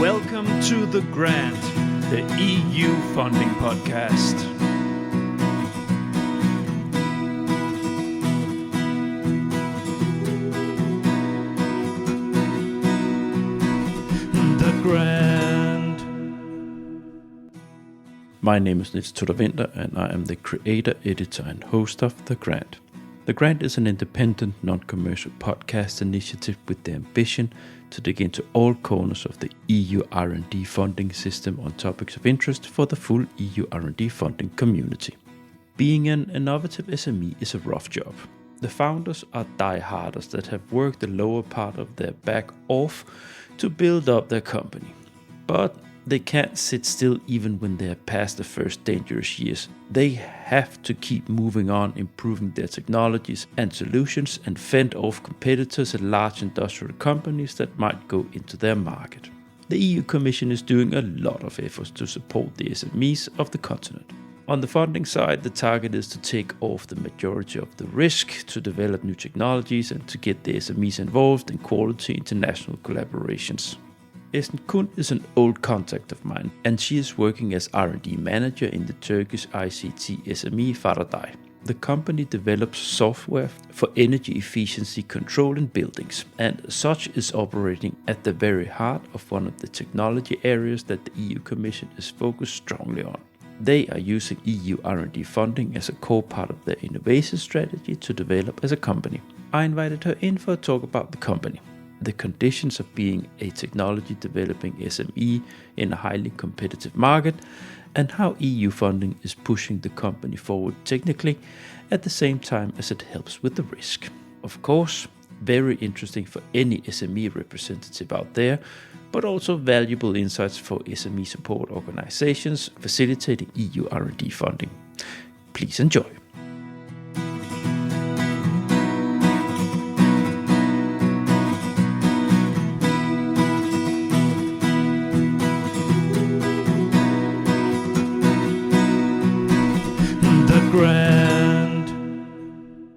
Welcome to The Grant, the EU funding podcast. The Grant. My name is Niels Winter, and I am the creator, editor, and host of The Grant. The Grant is an independent, non-commercial podcast initiative with the ambition to dig into all corners of the EU R&D funding system on topics of interest for the full EU R&D funding community. Being an innovative SME is a rough job. The founders are die-harders that have worked the lower part of their back off to build up their company. But they can't sit still even when they are past the first dangerous years. They have to keep moving on, improving their technologies and solutions, and fend off competitors and large industrial companies that might go into their market. The EU Commission is doing a lot of efforts to support the SMEs of the continent. On the funding side, the target is to take off the majority of the risk, to develop new technologies, and to get the SMEs involved in quality international collaborations. Esen Kunt is an old contact of mine, and she is working as R&D Manager in the Turkish ICT SME Faradai. The company develops software for energy efficiency control in buildings, and such is operating at the very heart of one of the technology areas that the EU Commission is focused strongly on. They are using EU R&D funding as a core part of their innovation strategy to develop as a company. I invited her in for a talk about the company, the conditions of being a technology developing SME in a highly competitive market, and how EU funding is pushing the company forward technically at the same time as it helps with the risk. Of course, very interesting for any SME representative out there, but also valuable insights for SME support organizations facilitating EU R&D funding. Please enjoy.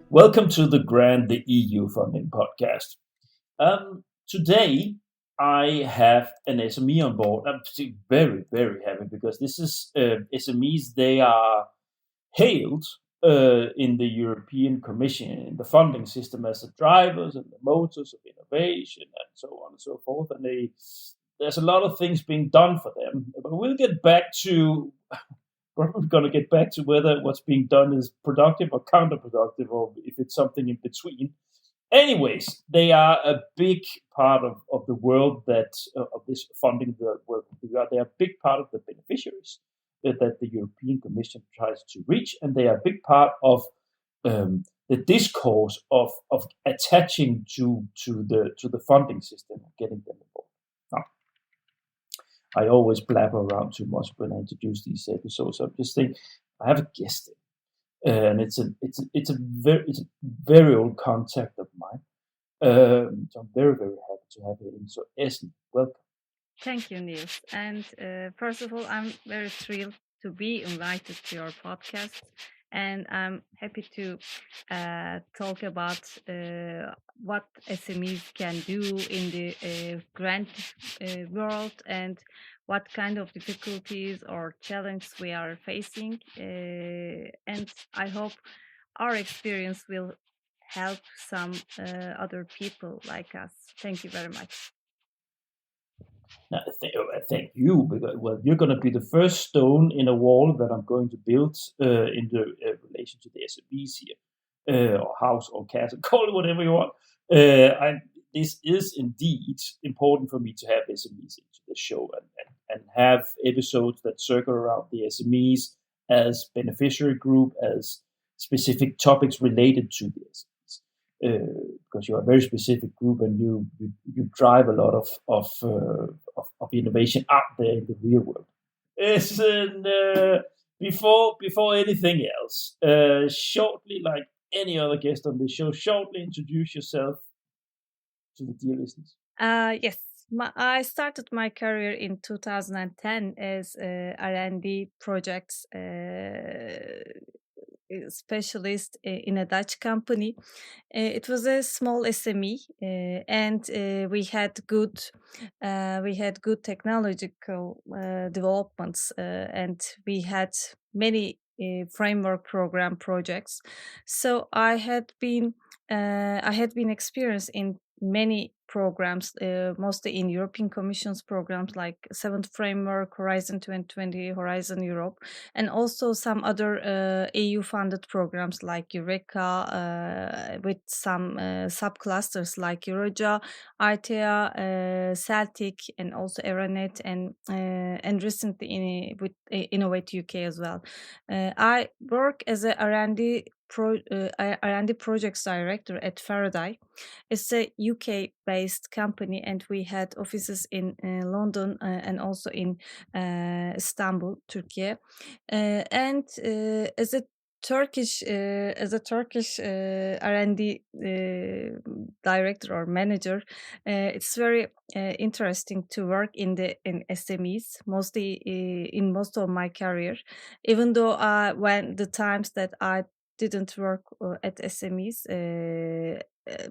Welcome to The Grant, the EU funding podcast. Today, I have an SME on board. I'm very, very happy because this is SMEs. They are hailed in the European Commission, in the funding system, as the drivers and the motors of innovation and so on and so forth. And there's a lot of things being done for them. But we'll get back to... We're going to get back to whether what's being done is productive or counterproductive, or if it's something in between. Anyways, they are a big part of the world that of this funding work. They are a big part of the beneficiaries that the European Commission tries to reach, and they are a big part of the discourse of attaching to the funding system, getting them involved. Now, I always blabber around too much when I introduce these episodes. I'm just thinking, I have a guest, and it's a very old contact of mine. So I'm very, very happy to have him. So Esen, welcome. Thank you, Niels. And first of all, I'm very thrilled to be invited to your podcast, and I'm happy to talk about what SMEs can do in the grant world and what kind of difficulties or challenges we are facing. And I hope our experience will help some other people like us. Thank you very much. Thank you, because you're going to be the first stone in a wall that I'm going to build in the relation to the SMEs here, or house or castle, call it whatever you want. This is indeed important for me to have SMEs into the show and have episodes that circle around the SMEs as beneficiary group, as specific topics related to the SMEs. Because you're a very specific group and you drive a lot of innovation out there in the real world. Before anything else, shortly, like any other guest on the show, shortly introduce yourself to the dear listeners. Yes, I started my career in 2010 as R&D projects specialist in a Dutch company. It was a small SME, and we had good technological developments, and we had many framework program projects. So I had been experienced in many programs, mostly in European Commission's programs like Seventh Framework, Horizon 2020, Horizon Europe, and also some other EU-funded programs like Eureka, with some subclusters like Euroja, ITEA, Celtic, and also Eranet, and recently with Innovate UK as well. I work as a R&D R&D projects director at Faradai. It's a UK-based company, and we had offices in London and also in Istanbul, Turkey. And as a Turkish R&D director or manager, it's very interesting to work in SMEs, mostly in most of my career. Even though when the times that I didn't work at SMEs,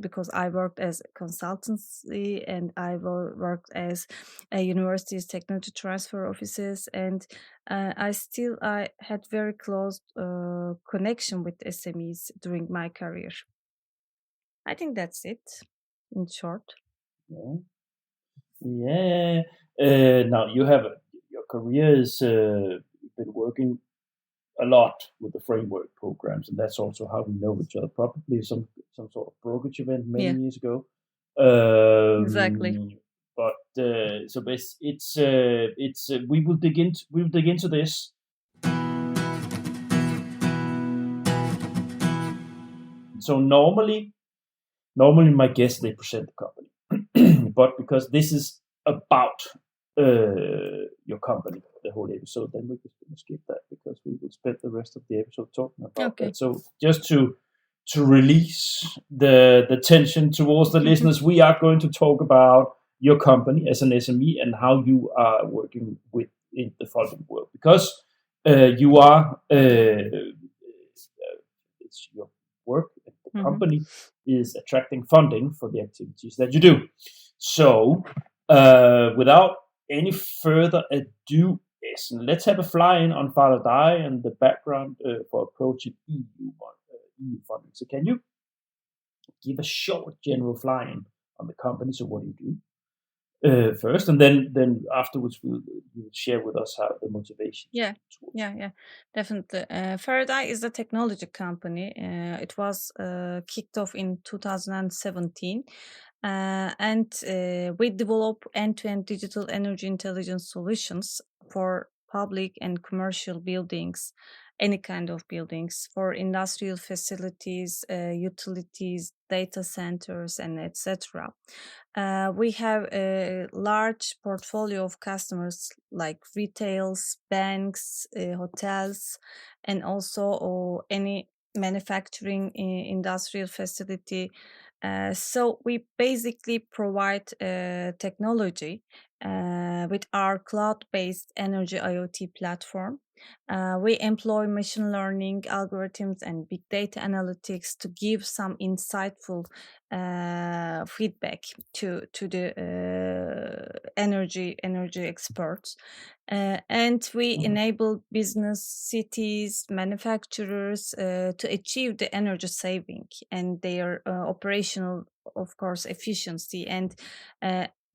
because I worked as a consultancy and I worked as a university's technology transfer offices, and I had very close connection with SMEs during my career. I think that's it in short. Yeah. Yeah. Now you have your career is been working a lot with the framework programs, and that's also how we know each other. Probably some sort of brokerage event many Yeah. years ago. Exactly. But so it's we will dig into this. So normally my guests, they present the company, but because this is about your company, the whole episode, then we're just going to skip that because we will spend the rest of the episode talking about Okay. that. So just to release the tension towards the listeners, we are going to talk about your company as an SME and how you are working with in the funding world, because you are it's your work at the company is attracting funding for the activities that you do. So without any further ado, let's have a fly-in on Faradai and the background for approaching EU funding. So can you give a short general fly-in on the company? So what do you do first, and then afterwards you'll share with us how the motivation. Yeah, definitely. Faradai is a technology company. It was kicked off in 2017, and we develop end-to-end digital energy intelligence solutions for public and commercial buildings, any kind of buildings, for industrial facilities, utilities, data centers, and etc. We have a large portfolio of customers like retails, banks, hotels, and also any manufacturing industrial facility. So we basically provide technology with our cloud-based energy IoT platform. We employ machine learning algorithms and big data analytics to give some insightful feedback to the energy experts, and we enable business, cities, manufacturers to achieve the energy saving and their operational, of course, efficiency and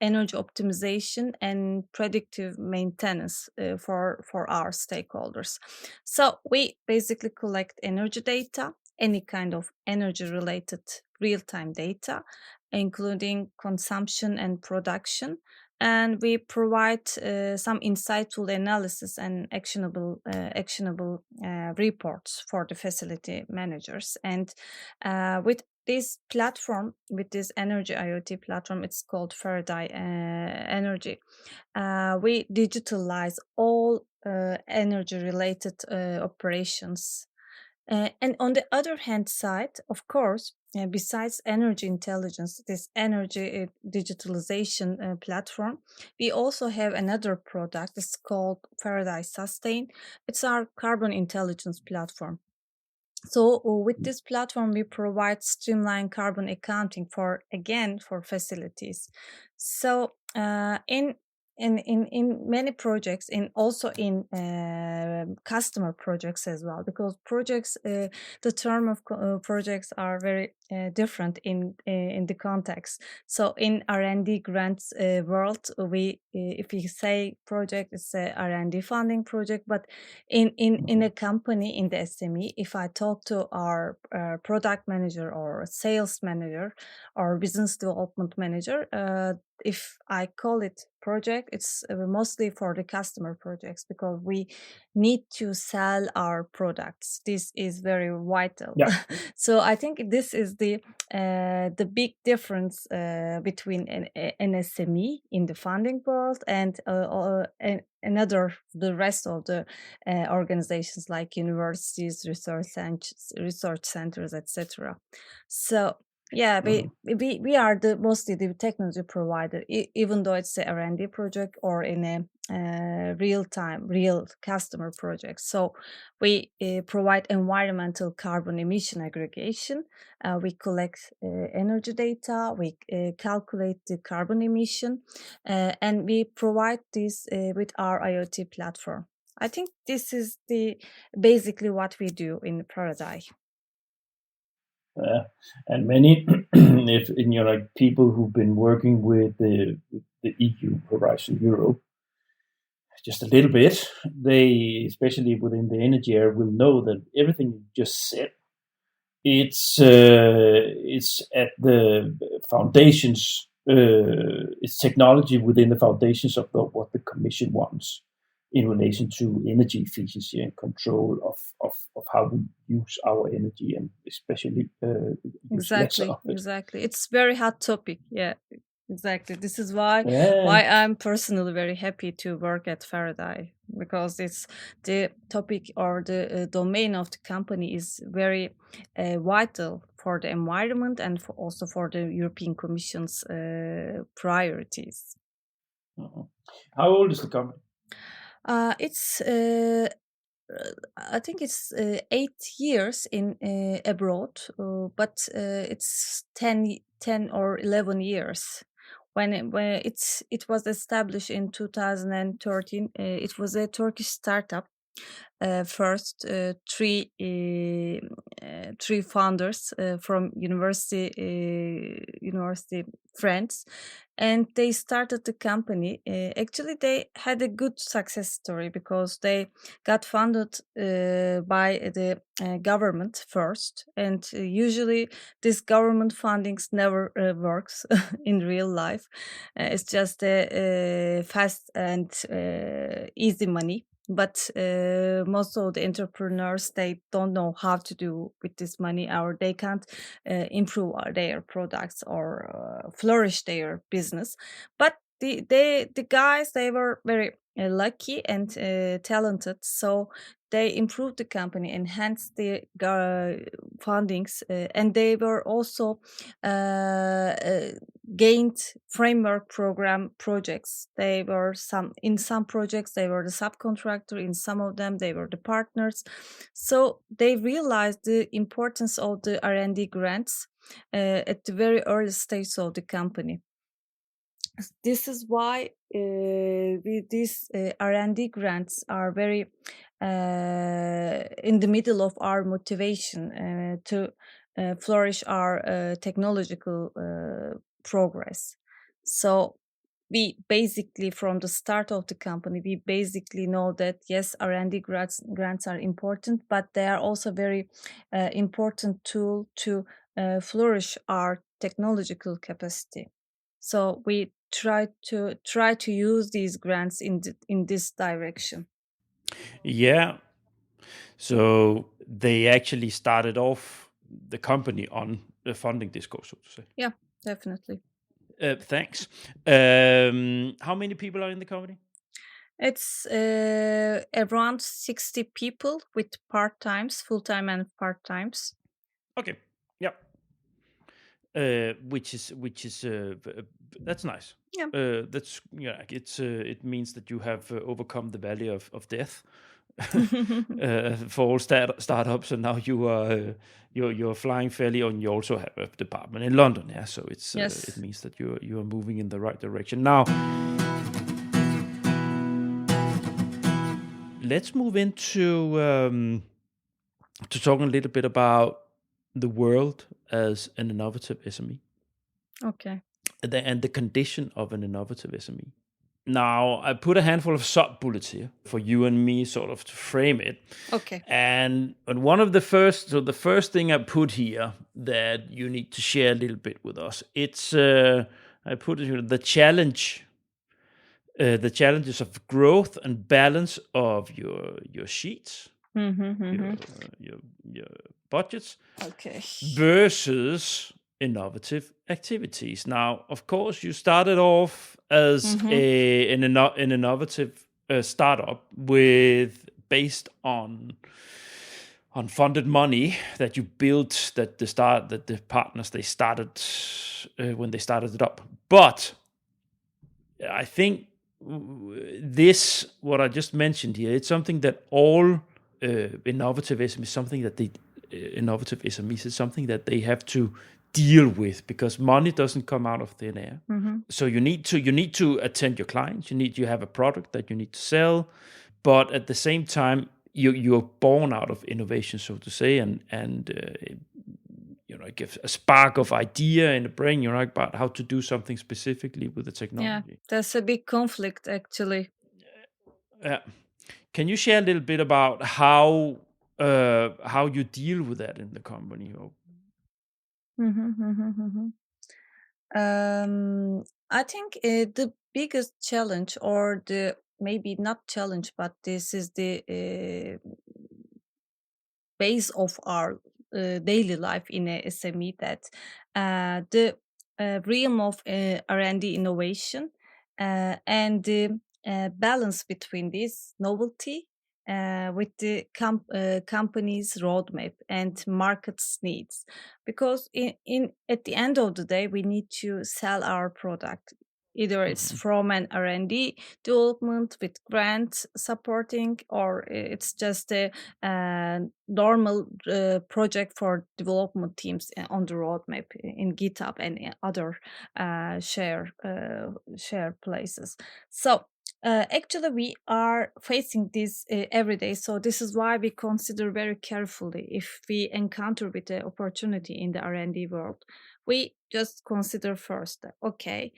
energy optimization and predictive maintenance for our stakeholders. So we basically collect energy data, any kind of energy related real-time data, including consumption and production, and we provide some insightful analysis and actionable reports for the facility managers. And with this platform, with this energy IoT platform, it's called Faradai Energy. We digitalize all energy related operations. And on the other hand side, of course, besides energy intelligence, this energy digitalization platform, we also have another product. It's called Faradai Sustain. It's our carbon intelligence platform. So with this platform, we provide streamlined carbon accounting for facilities. So in many projects, and also in customer projects as well, because projects, the term of projects are very different in the context. So in R&D grants world, we if we say project, it's a R&D funding project, but in a company, in the SME, if I talk to our product manager or sales manager or business development manager, if I call it project, it's mostly for the customer projects, because we need to sell our products. This is very vital. Yeah. So I think this is the big difference between an SME in the funding world and the rest of the organizations like universities, research centers, etc. So yeah, we are mostly the technology provider, even though it's a R&D project or in a real customer project. So we provide environmental carbon emission aggregation. We collect energy data, we calculate the carbon emission, and we provide this with our IoT platform. I think this is basically what we do in Faradai. And many, if like people who've been working with the EU Horizon Europe just a little bit, they, especially within the energy area, will know that everything you just said, it's at the foundations. It's technology within the foundations of what the Commission wants in relation to energy efficiency and control of how we use our energy, and especially use less of it. Exactly. It's very hot topic. Yeah, exactly. This is why Yeah. I'm personally very happy to work at Faradai, because it's the topic or the domain of the company is very vital for the environment and also for the European Commission's priorities. How old is the company? It's I think it's 8 years in abroad, but it's 10 or 11 years. When it was established in 2013, it was a Turkish startup. First, three founders from university friends, and they started the company. Actually, they had a good success story because they got funded by the government first, and usually this government fundings never works in real life. It's just a fast and easy money. But most of the entrepreneurs, they don't know how to do with this money, or they can't improve their products or flourish their business. But the guys, they were very lucky and talented, so they improved the company, enhanced the fundings, and they were also gained framework program projects. They were in some projects they were the subcontractor, in some of them they were the partners. So they realized the importance of the R&D grants at the very early stage of the company. This is why these R&D grants are very in the middle of our motivation to flourish our technological progress. So we basically, from the start of the company, we basically know that yes, R&D grants are important, but they are also very important tool to flourish our technological capacity. So we try to use these grants in this direction. Yeah. So they actually started off the company on the funding discourse, so to say. Yeah, definitely. Thanks. How many people are in the company? It's around 60 people with part-times, full-time and part-times. Okay. Yeah. Which is that's nice. Yeah. That's it means that you have overcome the valley of death for all startups, and now you're flying fairly, and you also have a department in London. Yeah, so it Yes. means that you are moving in the right direction now. Let's move into to talking a little bit about the world as an innovative SME Okay. and the condition of an innovative SME. Now, I put a handful of sub-bullets here for you and me sort of to frame it. Okay. And one of the first thing I put here that you need to share a little bit with us, it's, I put it here, the challenges of growth and balance of your sheets, your budgets, Okay. versus innovative activities. Now, of course, you started off as an innovative startup based on funded money that you built, that the partners they started when they started it up. But I think what I just mentioned here, it's something that all innovative SMEs is something that they have to deal with, because money doesn't come out of thin air. So you need to attend your clients. You have a product that you need to sell, but at the same time you're born out of innovation, so to say, and give a spark of idea in the brain, about how to do something specifically with the technology. Yeah, that's a big conflict actually. Can you share a little bit about how you deal with that in the company? I think the biggest challenge, or the maybe not challenge, but this is the base of our daily life in a SME, that the realm of R&D innovation and the balance between this novelty with the company's roadmap and market's needs, because in at the end of the day we need to sell our product. Either it's from an R&D development with grant supporting, or it's just a normal project for development teams on the roadmap in GitHub and other share places. So actually, we are facing this every day. So this is why we consider very carefully if we encounter with the opportunity in the R&D world. We just consider first that, okay,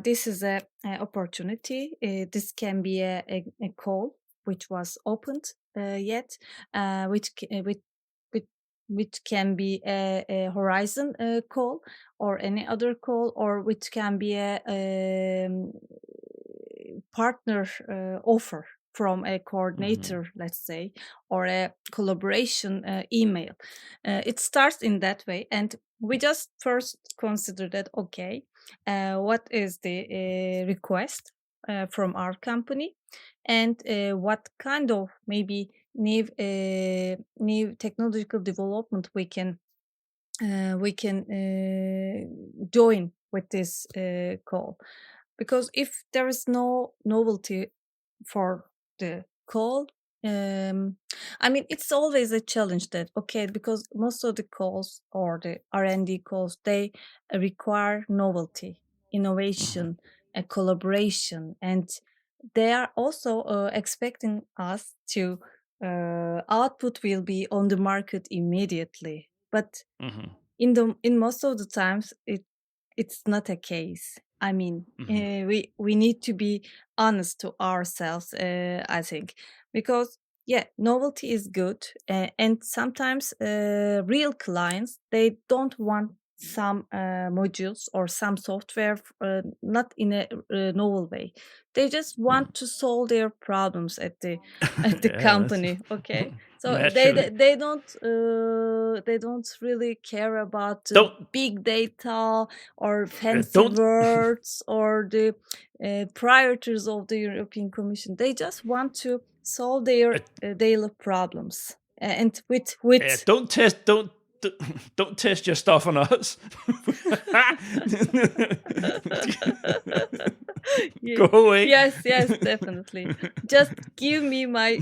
this is a opportunity. This can be a call which was opened yet, which can be a horizon call, or any other call, or which can be a partner offer from a coordinator, let's say, or a collaboration email. It starts in that way, and we just first consider that, okay, what is the request from our company, and what kind of maybe new technological development we can join with this call. Because if there is no novelty for the call, I mean, it's always a challenge that, okay, because most of the calls or the R&D calls, they require novelty, innovation, a collaboration, and they are also expecting us to output will be on the market immediately. But in most of the times it's not a case. I mean, we need to be honest to ourselves, I think, because novelty is good, and sometimes real clients, they don't want some modules or some software not in a novel way. They just want to solve their problems at the company. Okay, so they don't really care about big data or fancy words or the priorities of the European Commission. They just want to solve their daily problems, and with don't don't test your stuff on us. Go away. Yes, definitely. Just give me my,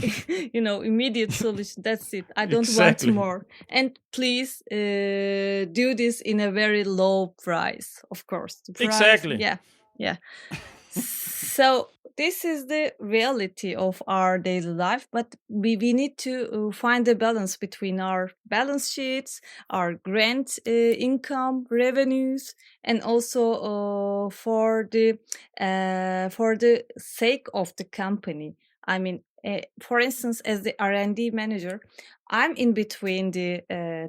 immediate solution. That's it. I don't want more. And please do this in a very low price, of course. The price, Exactly. Yeah. So this is the reality of our daily life, but we need to find a balance between our balance sheets, our grant income, revenues, and also for the sake of the company. I mean, for instance, as the R&D manager, I'm in between the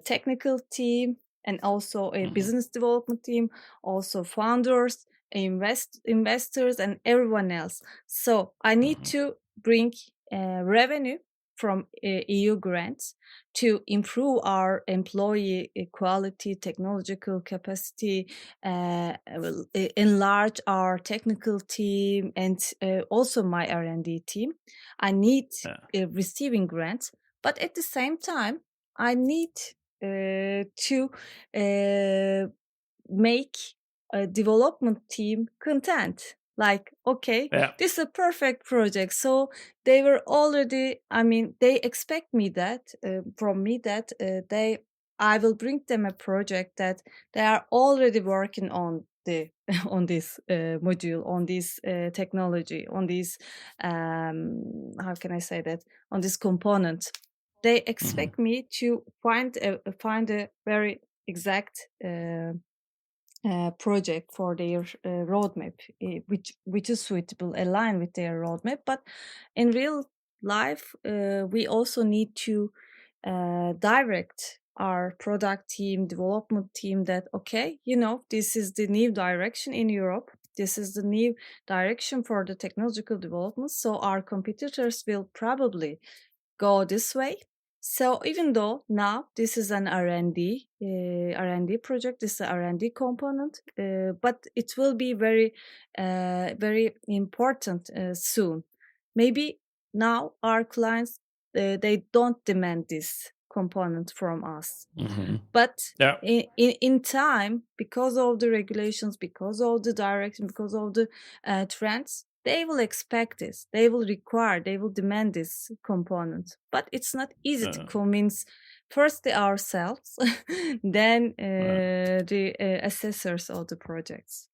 technical team and also a business development team, also founders, investors, and everyone else. So I need to bring revenue from EU grants to improve our employee quality, technological capacity, enlarge our technical team, and also my R&D team. I need receiving grants, but at the same time, I need to make a development team content. Like, okay, this is a perfect project. So they were already, they expect me that from me that I will bring them a project that they are already working on on this module, on this technology, on this how can I say that, on this component. They expect me to find a very exact project for their roadmap, which is suitable, aligned with their roadmap. But in real life, we also need to direct our product team, development team, that okay, this is the new direction in Europe. This is the new direction for the technological development. So our competitors will probably go this way. So even though now this is an R&D project, this is an R&D component, but it will be very, very important soon. Maybe now our clients, they don't demand this component from us. But in time, because of the regulations, because of the direction, because of the trends, they will expect this, they will require, they will demand this component. But it's not easy to convince first ourselves, then the assessors of the projects.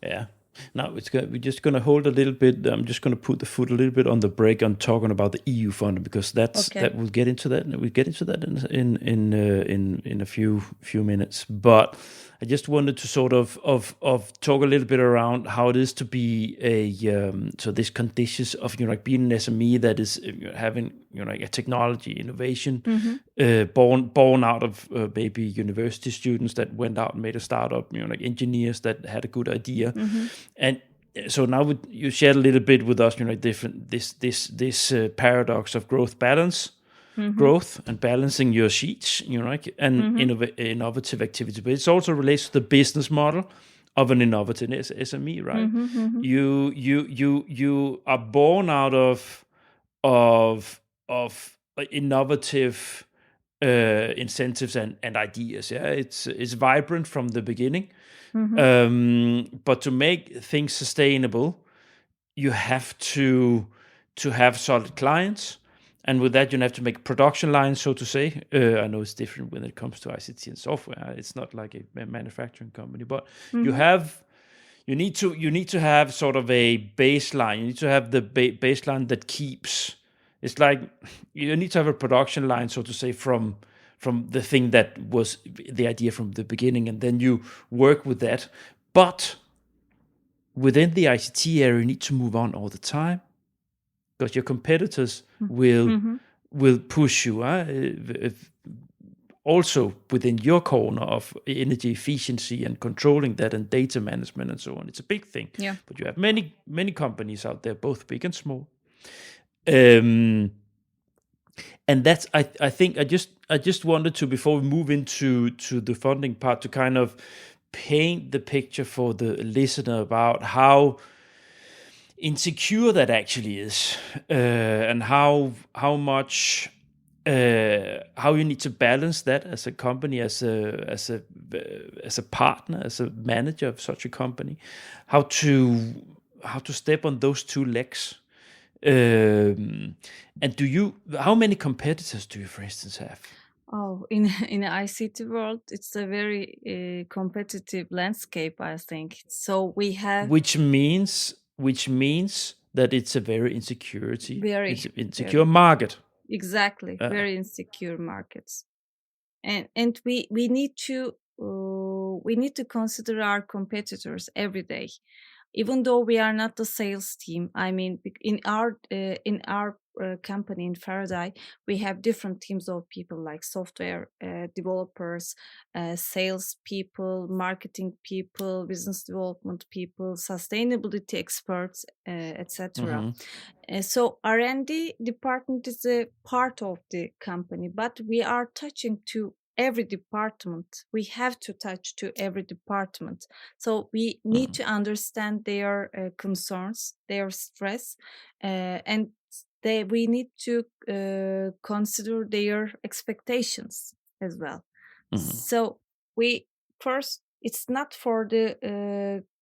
Yeah. Now we're just going to hold a little bit. I'm just going to put the foot a little bit on the brake on talking about the EU funding, because that we'll get into that. We'll get into that in a few minutes. But I just wanted to sort of talk a little bit around how it is to be so this conditions of being an SME that is having a technology innovation born out of maybe university students that went out and made a startup, engineers that had a good idea, and so now you shared a little bit with us, different this paradox of growth and balancing your sheets, and innovative activity. But it also relates to the business model of an innovative SME, right? You are born out of innovative incentives and ideas. Yeah, it's vibrant from the beginning, but to make things sustainable, you have to have solid clients. And with that, you have to make production lines, so to say. I know it's different when it comes to ICT and software. It's not like a manufacturing company, but you need to have sort of a baseline. You need to have the baseline that keeps. It's like you need to have a production line, so to say, from the thing that was the idea from the beginning, and then you work with that. But within the ICT area, you need to move on all the time, because your competitors will push you. Also within your corner of energy efficiency and controlling that and data management and so on. It's a big thing. Yeah. But you have many companies out there, both big and small. And that's I think I just wanted to, before we move into the funding part, to kind of paint the picture for the listener about how insecure that actually is, and how much how you need to balance that as a company, as a partner, as a manager of such a company, how to step on those two legs. And how many competitors do you, for instance, have? Oh, in the ICT world, it's a very competitive landscape, I think. So we have Which means that it's a very it's an insecure market. exactly very insecure markets, and we need to consider our competitors every day, even though we are not the sales team. I mean, in our company in Faradai, we have different teams of people like software developers, sales people, marketing people, business development people, sustainability experts, etc. So R&D department is a part of the company, but we are touching to every department. We have to touch to every department. So we need to understand their concerns, their stress, and we need to consider their expectations as well. So we first, it's not for the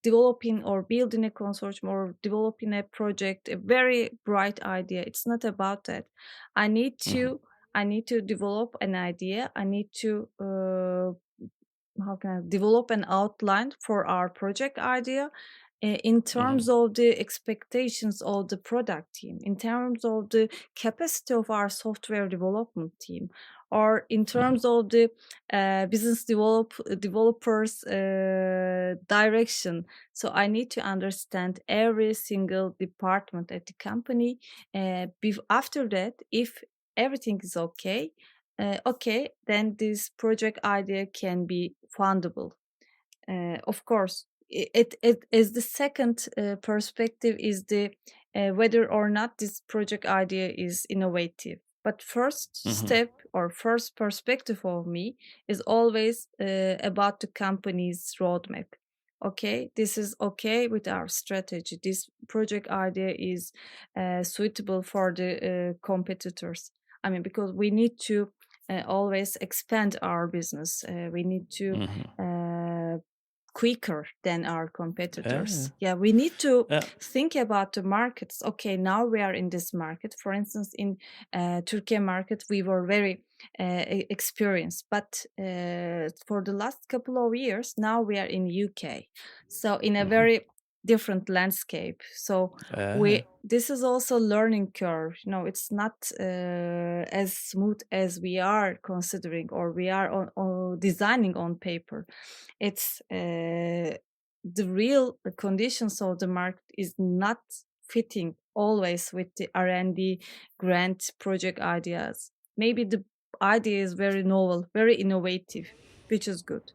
developing or building a consortium or developing a project, a very bright idea. It's not about that. I need to develop an idea. I need to how can I develop an outline for our project idea in terms of the expectations of the product team, in terms of the capacity of our software development team, or in terms of the business developers direction. So I need to understand every single department at the company. After that, if everything is okay, then this project idea can be fundable. Of course, it is the second perspective is the whether or not this project idea is innovative. But first step or first perspective of me is always about the company's roadmap. Okay, this is okay with our strategy. This project idea is suitable for the competitors. I mean, because we need to always expand our business. We need to quicker than our competitors. We need to think about the markets. Okay, now we are in this market. For instance, in Turkey market, we were very experienced, but for the last couple of years, now we are in UK. So in a very different landscape. So this is also learning curve. It's not as smooth as we are considering or we are on designing on paper. It's the real conditions of the market is not fitting always with the R&D grant project ideas. Maybe the idea is very novel, very innovative, which is good.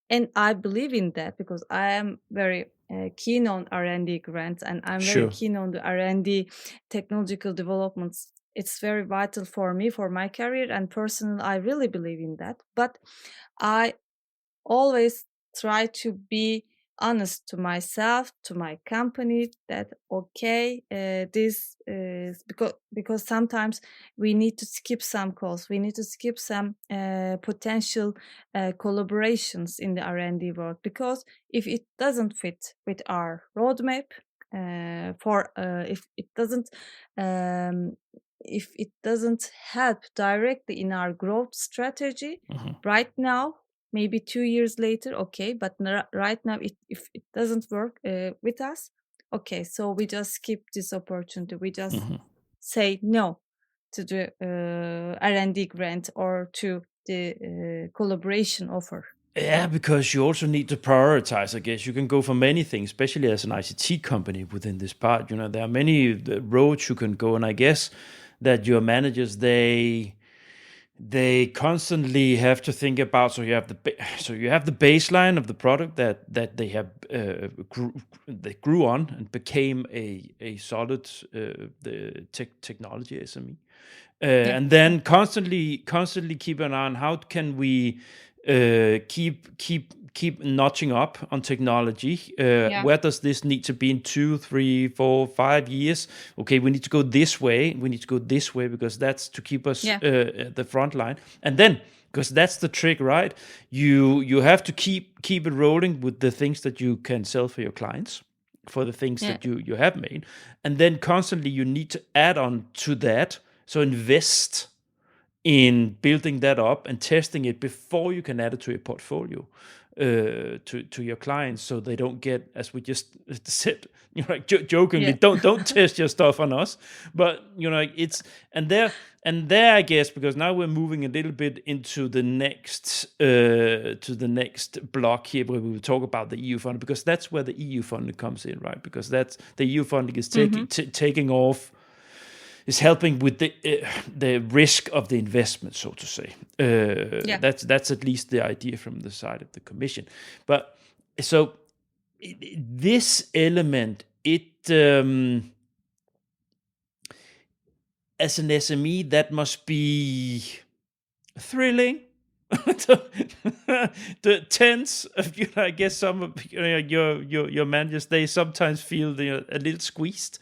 And I believe in that because I am very keen on R&D grants, and I'm very keen on the R&D technological developments. It's very vital for me, for my career, and personally, I really believe in that. But I always try to be honest to myself, to my company, that this is because sometimes we need to skip some calls, we need to skip some potential collaborations in the R&D world, because if it doesn't fit with our roadmap, if it doesn't help directly in our growth strategy right now, maybe 2 years later, okay, but right now, if it doesn't work with us, okay, so we just skip this opportunity. We just say no to the R&D grant or to the collaboration offer. Yeah, because you also need to prioritize, I guess. You can go for many things, especially as an ICT company within this part. There are many roads you can go, and I guess that your managers, they constantly have to think about. So you have the baseline of the product that they have they grew on and became a solid technology SME, and then constantly keep an eye on how can we keep keep notching up on technology. Where does this need to be in 2, 3, 4, 5 years? Okay, we need to go this way. We need to go this way because that's to keep us at the front line. And then, because that's the trick, right? You have to keep it rolling with the things that you can sell for your clients, for the things that you have made, and then constantly you need to add on to that. So invest in building that up and testing it before you can add it to your portfolio, to your clients, so they don't get, as we just said, like jokingly, don't test your stuff on us. But it's and there I guess, because now we're moving a little bit into the next block here, where we will talk about the EU funding, because that's where the EU funding comes in, right? Because that's the EU funding is taking off, is helping with the risk of the investment, so to say. That's at least the idea from the side of the Commission. But so this element, as an SME, that must be thrilling. The tense of, I guess some of your managers, they sometimes feel a little squeezed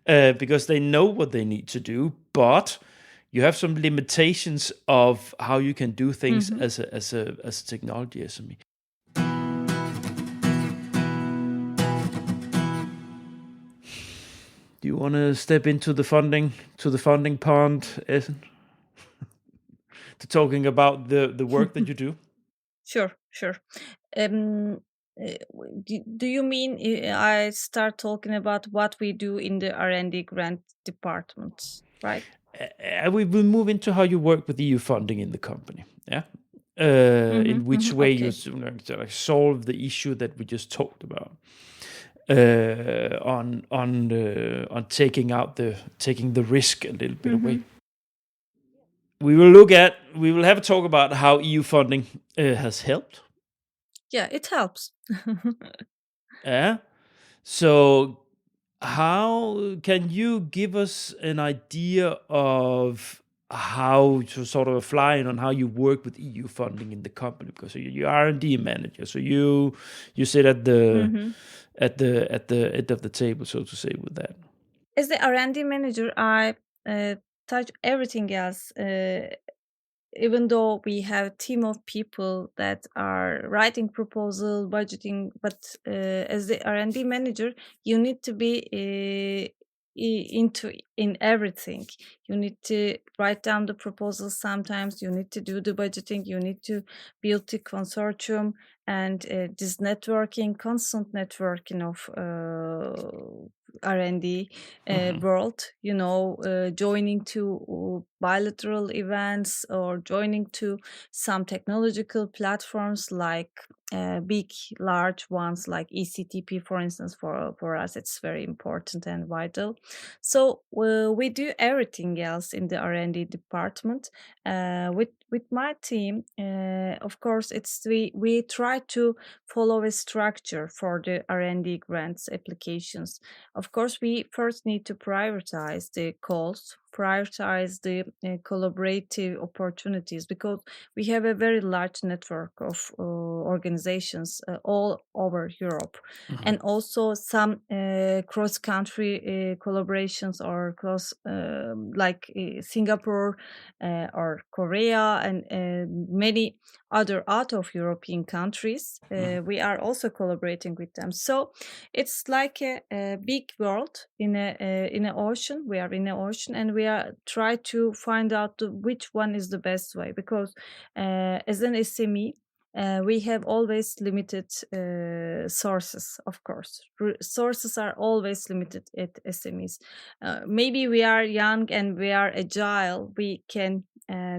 because they know what they need to do, but you have some limitations of how you can do things as a technology SME. Do you want to step into the funding pond, Esen? To talking about the work that you do? Sure. Do you mean I start talking about what we do in the R&D grant department, right? We will move into how you work with EU funding in the company. In which way you solve the issue that we just talked about, on taking the risk a little bit away. We will have a talk about how EU funding has helped. Yeah, it helps. So how can you give us an idea of how to sort of fly in on how you work with EU funding in the company? Because you're R&D manager, so you sit at the at the end of the table, so to say, with that. As the R&D manager, I touch everything else. Even though we have a team of people that are writing proposal, budgeting, but as the R&D manager, you need to be in everything. You need to write down the proposals. Sometimes you need to do the budgeting. You need to build the consortium, and this networking, constant networking of R&D world, joining to bilateral events or joining to some technological platforms like large ones like ECTP, for instance. For us, it's very important and vital. So we do everything else in the R&D department with my team. Of course, we try to follow a structure for the R&D grants applications. Of course, we first need to prioritize the calls, prioritize the collaborative opportunities, because we have a very large network of organizations all over Europe, and also some cross-country collaborations, or like Singapore or Korea, and many other out of European countries. We are also collaborating with them. So it's like a big world in an ocean. We are in an ocean, and we are try to find out which one is the best way, because as an SME, we have always limited sources. Of course, sources are always limited at SMEs. Maybe we are young and we are agile. We can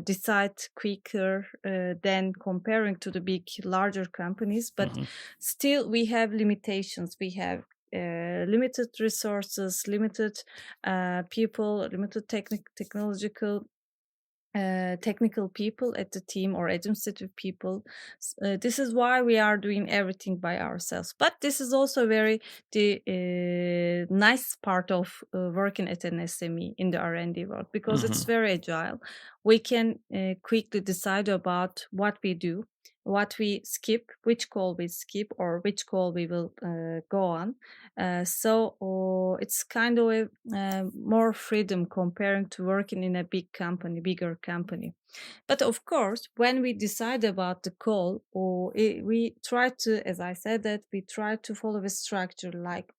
decide quicker than comparing to the larger companies, but still we have limitations. We have limited resources, limited people, limited technical people at the team, or administrative people. This is why we are doing everything by ourselves. But this is also the nice part of working at an SME in the R&D world, because it's very agile. We can quickly decide about what we do. what we skip, which call we skip, or which call we will go on. So it's kind of a more freedom comparing to working in a bigger company. But of course, when we decide about the call, we try to, as I said, that we try to follow a structure. Like,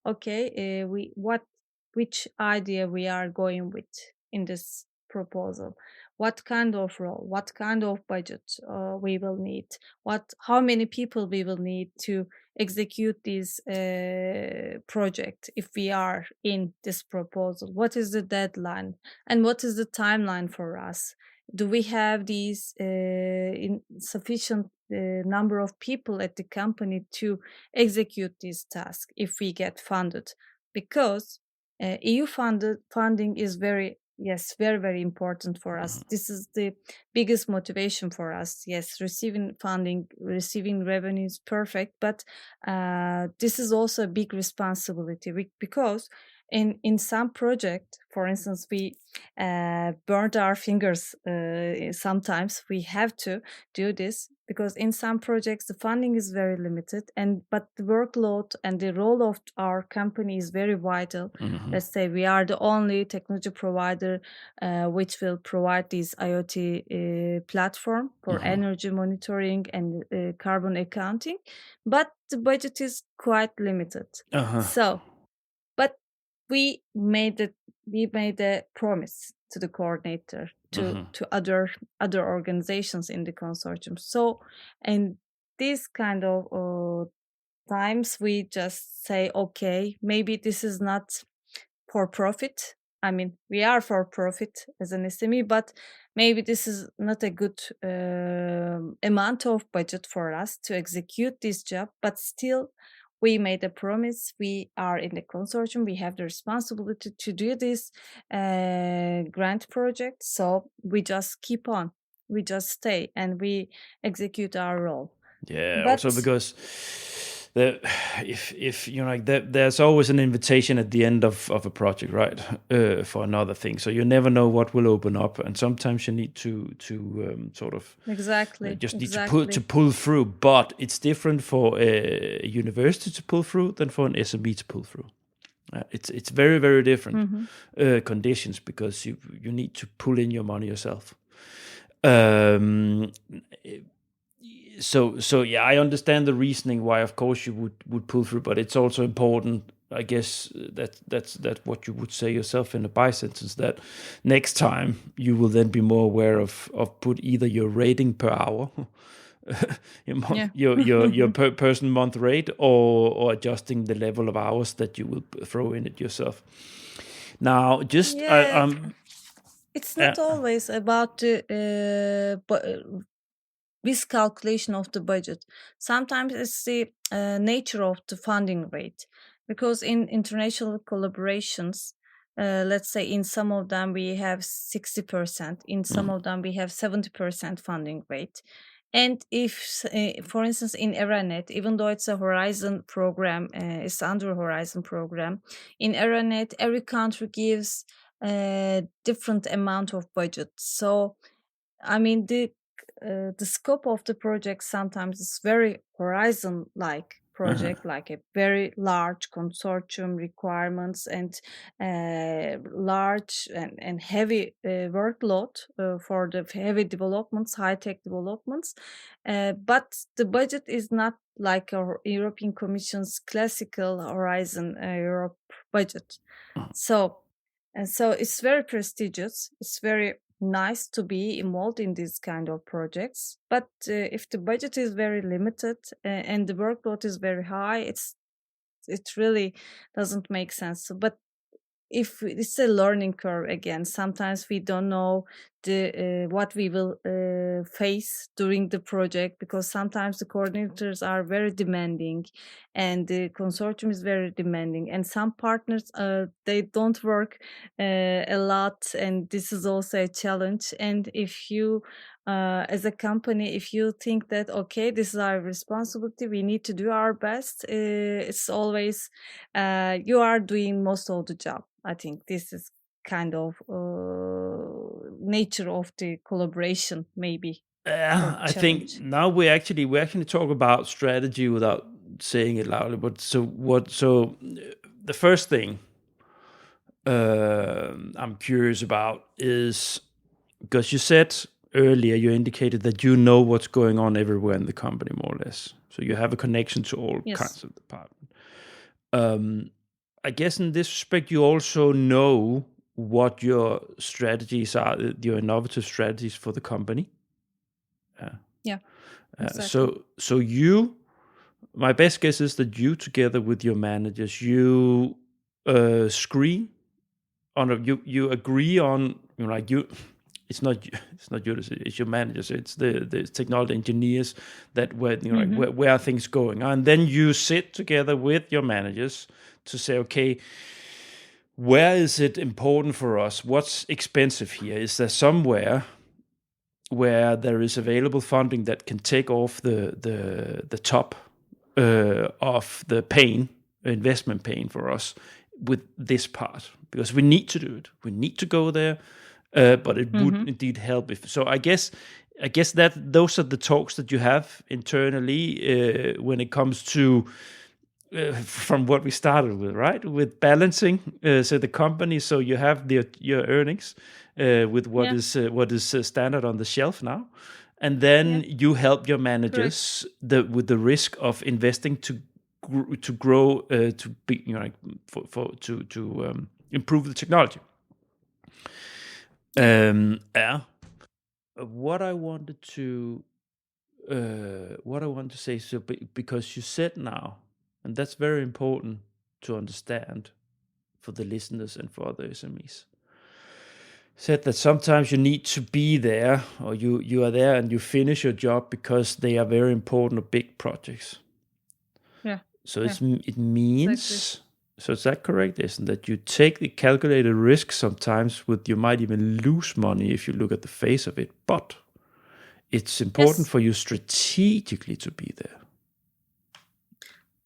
okay, which idea we are going with in this proposal, what kind of role, what kind of budget we will need, how many people we will need to execute this project if we are in this proposal, what is the deadline, and what is the timeline for us. Do we have these in sufficient number of people at the company to execute this task if we get funded? Because EU funding is very very important for us. This is the biggest motivation for us. Yes, receiving funding, receiving revenue is perfect, but this is also a big responsibility because in some project, for instance, we burned our fingers. Sometimes we have to do this because in some projects the funding is very limited, but the workload and the role of our company is very vital. Let's say we are the only technology provider which will provide this IoT platform for energy monitoring and carbon accounting, but the budget is quite limited. So, but we made a promise to the coordinator, to other organizations in the consortium. So, in these kind of times, we just say, okay, maybe this is not for profit. I mean, we are for profit as an SME, but maybe this is not a good amount of budget for us to execute this job. But still, we made a promise. We are in the consortium. We have the responsibility to do this grant project. So we just keep on. We just stay and we execute our role. Yeah, But also because if you know, like there's always an invitation at the end of a project, right? For another thing, so you never know what will open up, and sometimes you need to sort of just need to pull through. But it's different for a university to pull through than for an SME to pull through. It's very, very different conditions, because you need to pull in your money yourself. So yeah, I understand the reasoning why, of course, you would pull through, but it's also important, I guess, that's what you would say yourself in a by sentence, that next time you will then be more aware of put either your rating per hour, your per person month rate, or adjusting the level of hours that you will throw in it yourself. Now, just it's not always about the risk calculation of the budget. Sometimes it's the nature of the funding rate, because in international collaborations, let's say in some of them we have 60%, in some of them we have 70% funding rate. And if, for instance, in R&D, even though it's a Horizon program, it's under Horizon program, in R&D, every country gives a different amount of budget. So, I mean, the scope of the project sometimes is very Horizon-like project, like a very large consortium requirements and large and heavy workload for the heavy developments, high-tech developments. But the budget is not like our European Commission's classical Horizon Europe budget. So it's very prestigious. It's very nice to be involved in these kind of projects. But if the budget is very limited and the workload is very high, it really doesn't make sense. But if it's a learning curve again, sometimes we don't know what we will face during the project, because sometimes the coordinators are very demanding and the consortium is very demanding, and some partners they don't work a lot, and this is also a challenge. And if you as a company, if you think that, okay, this is our responsibility, we need to do our best, it's always you are doing most of the job. I think this is kind of nature of the collaboration, maybe. or I think challenge? now we actually talk about strategy without saying it loudly. But so the first thing I'm curious about is, because you said earlier, you indicated that you know what's going on everywhere in the company, more or less. So you have a connection to all Yes. kinds of departments. I guess in this respect, you also know what your strategies are, your innovative strategies for the company. Yeah. Exactly. So my best guess is that you, together with your managers, you screen on you agree on, like you. It's not you. It's your managers. It's the technology engineers that like Mm-hmm. where are things going, and then you sit together with your managers to say, okay, where is it important for us? What's expensive here? Is there somewhere where there is available funding that can take off the top of the investment pain for us with this part? Because we need to do it. We need to go there, but it would Mm-hmm. indeed help if. So I guess that those are the talks that you have internally when it comes to. From what we started with, right? With balancing, so the company, so you have your earnings with Yeah. what is standard on the shelf now, and Yeah. then you help your Correct. managers with the risk of investing to grow to be like to improve the technology. Yeah. Yeah. What I wanted to say, so because you said now, and that's very important to understand for the listeners and for other SMEs, said that sometimes you need to be there, or you are there and you finish your job because they are very important or big projects. Yeah. So Yeah. it Exactly. means, so is that correct? Isn't that you take the calculated risk sometimes with, you might even lose money if you look at the face of it, but it's important Yes. for you strategically to be there.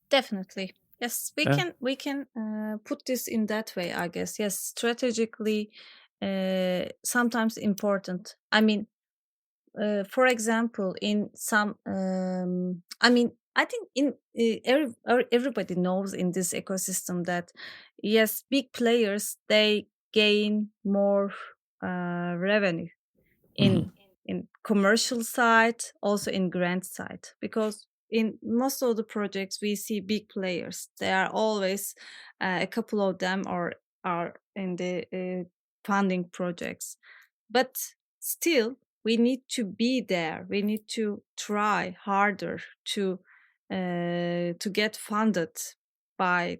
Definitely. Yes, Yeah. we can put this in that way, I guess. Yes, strategically, sometimes important. I mean, for example, in some, I mean, I think in everybody knows in this ecosystem that yes, big players, they gain more revenue Mhm. in commercial side, also in grant side, because in most of the projects we see big players. There are always a couple of them are in the funding projects, but still we need to be there. We need to try harder to get funded by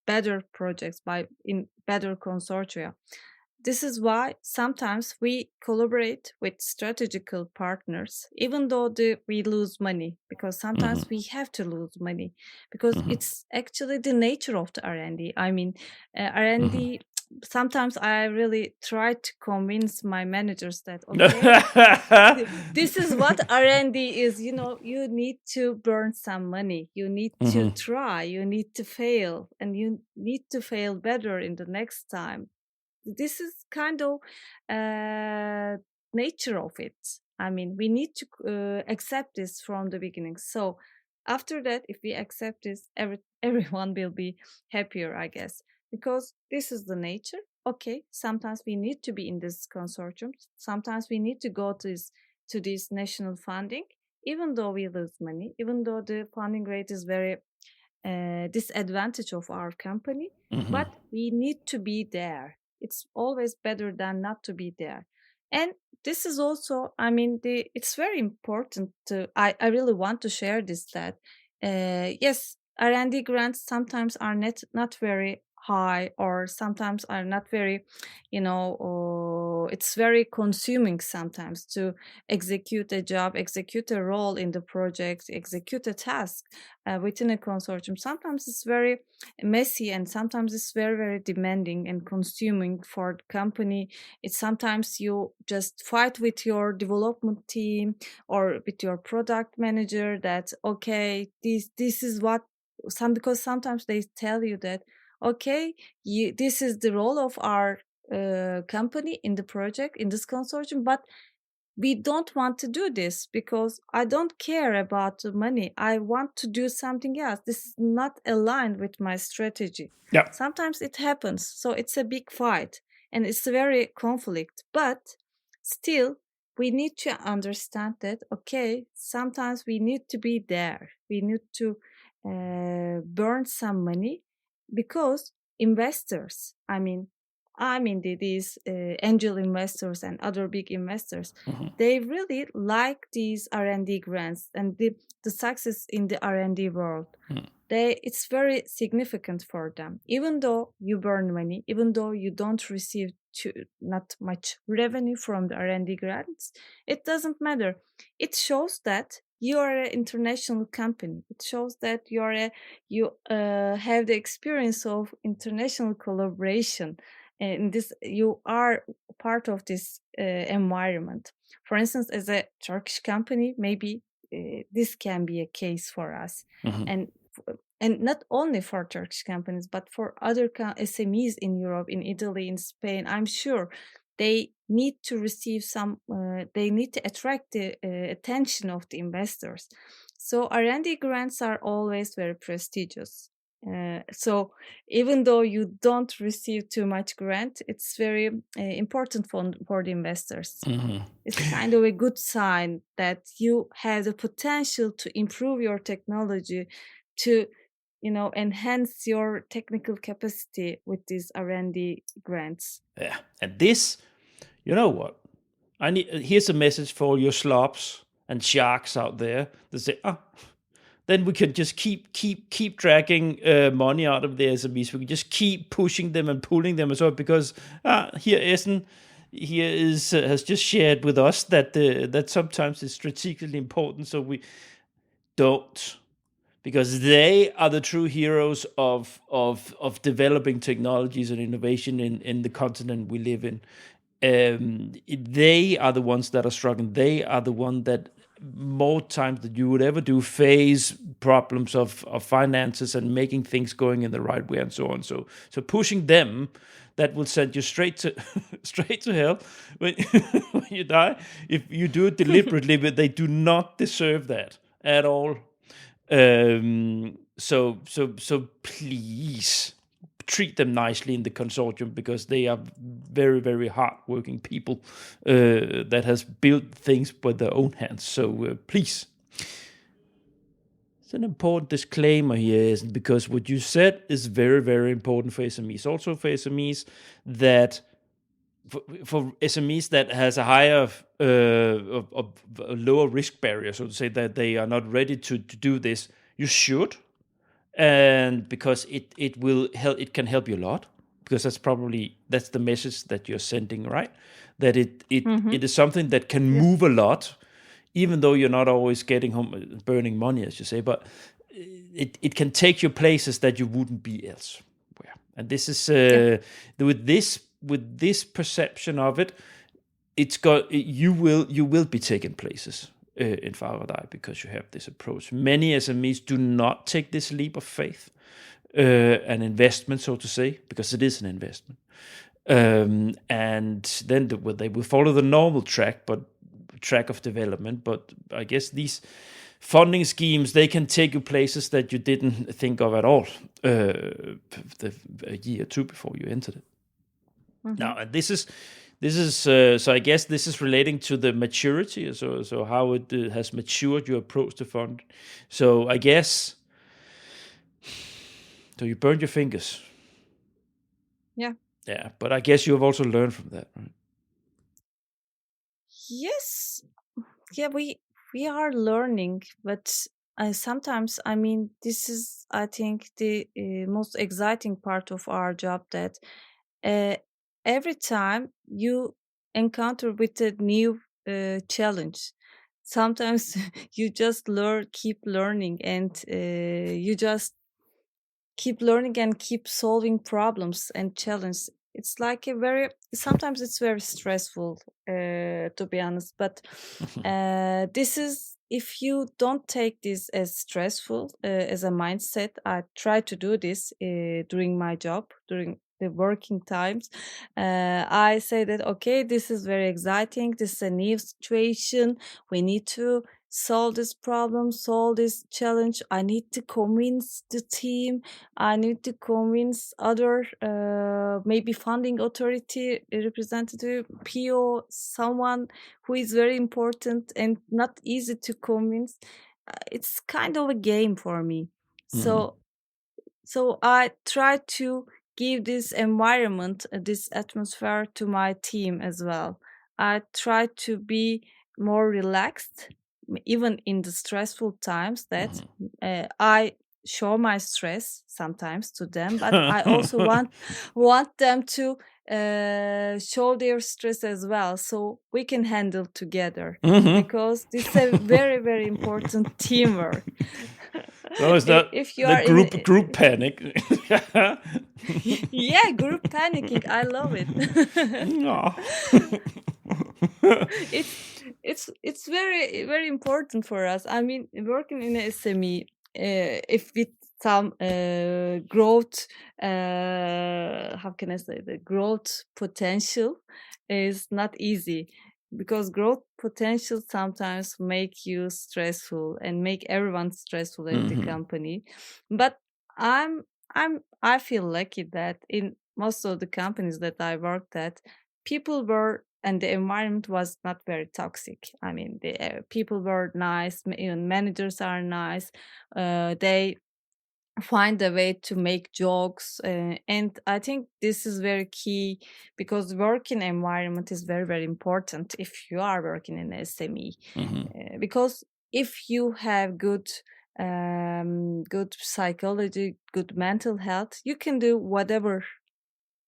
better projects, by in better consortia. This is why sometimes we collaborate with strategical partners, even though we lose money, because Mhm. sometimes we have to lose money because Mhm. it's actually the nature of the R&D. I mean, Mhm. R&D, sometimes I really try to convince my managers that, okay, this is what R&D is. You know, you need to burn some money. You need to Mhm. try. You need to fail, and you need to fail better in the next time. This is kind of nature of it. I mean, we need to accept this from the beginning. So after that, if we accept this, everyone will be happier, I guess, because this is the nature. Okay, sometimes we need to be in this consortium. Sometimes we need to go to this national funding, even though we lose money, even though the funding rate is very disadvantage of our company, Mhm. but we need to be there. It's always better than not to be there. And this is also, I mean, it's very important to, I really want to share this, that yes, R&D grants sometimes are not very high, or sometimes are not very, it's very consuming sometimes to execute a job, execute a role in the project, execute a task within a consortium. Sometimes it's very messy, and sometimes it's very, very demanding and consuming for the company. It's sometimes you just fight with your development team or with your product manager that, okay, this is what because sometimes they tell you that, okay, this is the role of our company in the project, in this consortium, but we don't want to do this because I don't care about the money. I want to do something else. This is not aligned with my strategy. Yeah. Sometimes it happens. So it's a big fight and it's a very conflict. But still, we need to understand that, okay, sometimes we need to be there. We need to burn some money because investors, these angel investors and other big investors, they really like these R&D grants and the success in the R&D world. It's very significant for them. Even though you burn money, even though you don't receive not much revenue from the R&D grants, it doesn't matter. It shows that you are an international company. It shows that you have the experience of international collaboration, and you are part of this environment. For instance, as a Turkish company, maybe this can be a case for us, and not only for Turkish companies, but for other SMEs in Europe, in Italy, in Spain. I'm sure they need to receive they need to attract the attention of the investors. So R&D grants are always very prestigious. So even though you don't receive too much grant, it's very important for the investors. It's kind of a good sign that you have the potential to improve your technology, to enhance your technical capacity with these R&D grants. Yeah, and this, you know what? Here's a message for all your slobs and sharks out there that say, then we can just keep dragging money out of the SMEs. We can just keep pushing them and pulling them as well, because here Esen has just shared with us that sometimes it's strategically important, so we don't, because they are the true heroes of developing technologies and innovation in the continent we live in. They are the ones that are struggling. They are the one that more times than you would ever do face problems of finances and making things going in the right way and so on. So pushing them, that will send you straight to hell when you die if you do it deliberately. But they do not deserve that at all. So please treat them nicely in the consortium, because they are very, very hard-working people that has built things with their own hands. So please. It's an important disclaimer here, because what you said is very, very important for SMEs. Also for SMEs that for SMEs that has a higher, a lower risk barrier, so to say, that they are not ready to do this, you should, and because it will help, it can help you a lot, because that's the message that you're sending, right? That it is something that can move a lot, even though you're not always getting home burning money, as you say, but it can take you places that you wouldn't be elsewhere. And this is with this perception of it, you will be taken places in Faradai, because you have this approach. Many SMEs do not take this leap of faith, an investment, so to say, because it is an investment, and then they will follow the normal track of development. But I guess these funding schemes, they can take you places that you didn't think of at all a year or two before you entered it. Now, and this is so I guess this is relating to the maturity, so how it has matured your approach to fund. So I guess, so you burned your fingers. Yeah, but I guess you have also learned from that, right? Yes, yeah, we are learning, but sometimes, this is, I think, the most exciting part of our job, that every time you encounter with a new challenge, sometimes you just keep learning, and you just keep learning and keep solving problems and challenges. It's like sometimes it's very stressful, to be honest, but this is, if you don't take this as stressful, as a mindset. I try to do this during my job, during the working times, I say that, okay, this is very exciting. This is a new situation. We need to solve this problem, solve this challenge. I need to convince the team. I need to convince other, maybe funding authority representative, PO, someone who is very important and not easy to convince. It's kind of a game for me. So I try to give this environment, this atmosphere to my team as well. I try to be more relaxed, even in the stressful times, that I show my stress sometimes to them, but I also want them to show their stress as well, so we can handle together, because this is a very, very important teamwork. So is that if you the are in group panic? yeah, group panicking, I love it. It's very, very important for us. I mean, working in a SME, if with some growth, how can I say, the growth potential is not easy, because growth potential sometimes make you stressful and make everyone stressful at the company. But I feel lucky that in most of the companies that I worked at, people were, and the environment was not very toxic. I mean, the people were nice, even managers are nice. They find a way to make jokes, and I think this is very key, because working environment is very, very important if you are working in SME. Because if you have good psychology, good mental health, you can do whatever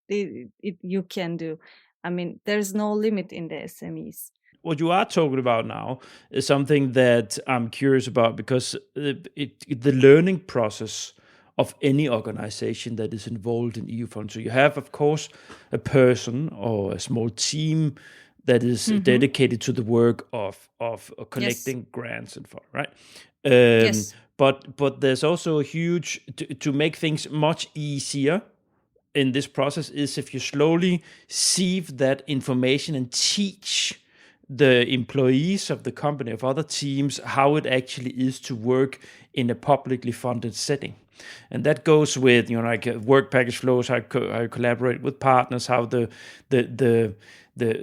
you can do. I mean, there's no limit in the SMEs. What you are talking about now is something that I'm curious about, because the learning process of any organization that is involved in EU funds. So you have, of course, a person or a small team that is dedicated to the work of collecting grants and funds, right? Yes. But there's also a huge to make things much easier in this process is if you slowly sieve that information and teach the employees of the company, of other teams, how it actually is to work in a publicly funded setting. And that goes with, like work package flows, how you collaborate with partners, how the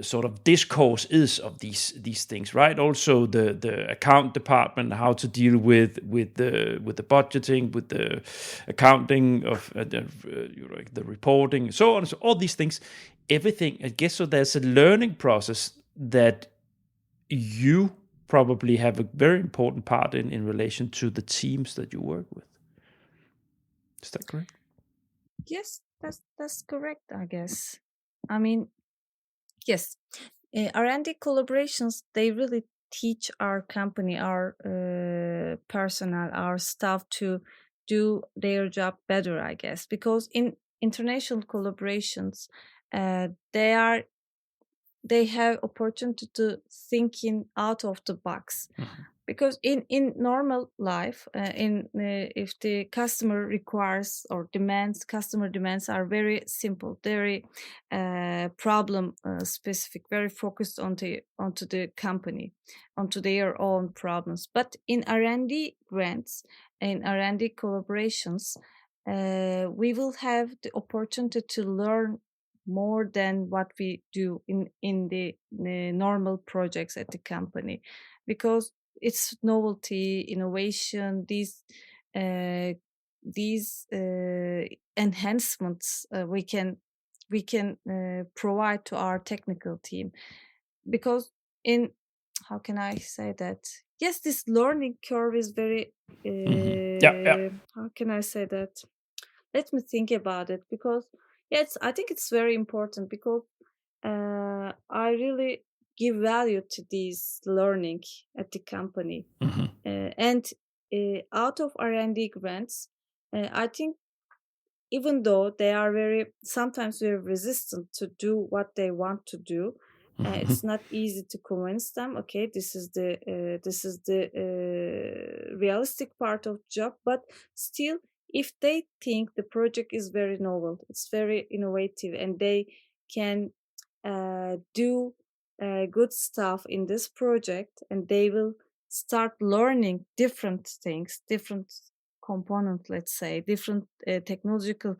sort of discourse is of these things, right? Also the account department, how to deal with the budgeting, with the accounting of the reporting, so on. So all these things, everything. I guess so. There's a learning process that you probably have a very important part in relation to the teams that you work with. Is that correct? Yes, that's correct, I guess. I mean, yes, R&D collaborations, they really teach our company, our personnel, our staff to do their job better, I guess, because in international collaborations, they have opportunity to thinking out of the box. Because in normal life, if the customer requires or demands, customer demands are very simple, very problem specific, very focused onto the company, onto their own problems. But in R&D grants, in R&D collaborations, we will have the opportunity to learn more than what we do in the normal projects at the company, because it's novelty, innovation, these enhancements we can provide to our technical team. Because in, how can I say that, yes, this learning curve is very how can I say that, let me think about it, because yes, I think it's very important, because I really give value to this learning at the company. And out of R&D grants, I think, even though they are sometimes very resistant to do what they want to do, it's not easy to convince them, okay, this is the realistic part of job, but still if they think the project is very novel, it's very innovative, and they can do good stuff in this project, and they will start learning different things, different component, let's say, different technological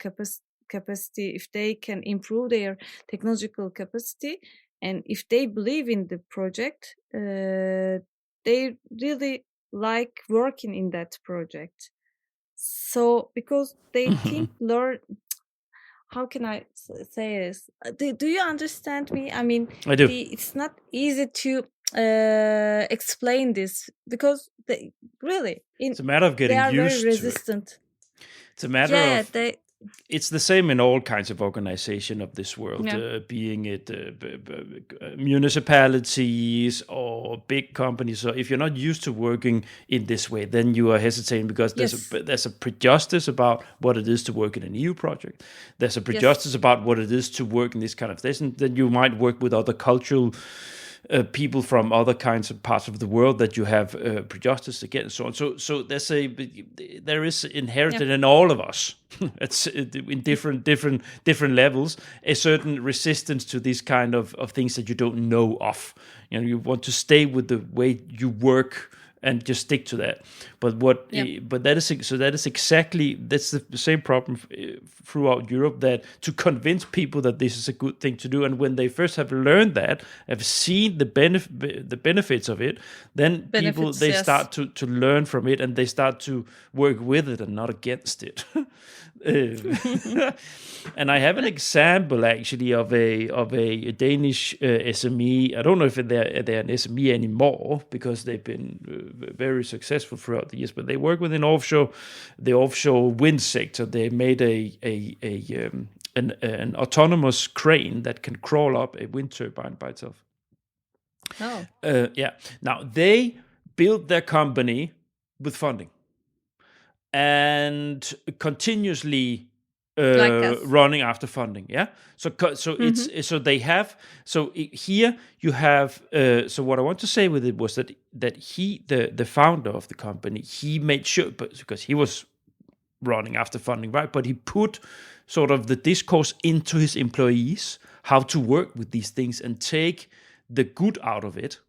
capacity. If they can improve their technological capacity, and if they believe in the project, they really like working in that project. So because they think learn, how can I say this? Do you understand me? I mean, I do. it's not easy to explain this, because they really It's a matter of they getting are very used to it. resistant. It's a matter Yeah, of it's the same in all kinds of organization of this world, yeah, being it municipalities or big companies. So if you're not used to working in this way, then you are hesitating because yes, there's a prejudice about what it is to work in an EU project. There's a yes, prejudice about what it is to work in this kind of station. Then you might work with other cultural people from other kinds of parts of the world that you have prejudices against, and so on. So there is yeah. inherited in all of us. It's in different levels a certain resistance to these kind of things that you don't know of. You want to stay with the way you work and just stick to that. But that is exactly that's the same problem throughout Europe, that to convince people that this is a good thing to do, and when they first have learned that, have seen the benefits of it, then people Benefits, they yes. start to learn from it, and they start to work with it and not against it. And I have an example actually of a Danish SME. I don't know if they're an SME anymore because they've been very successful throughout the years, but they work within the offshore wind sector. They made an autonomous crane that can crawl up a wind turbine by itself. Oh, Yeah. Now they built their company with funding and continuously like us. running after funding. Yeah. Mm-hmm. They have here you have. So what I want to say with it was that he the founder of the company, he made sure, but because he was running after funding, right? But he put sort of the discourse into his employees how to work with these things and take the good out of it,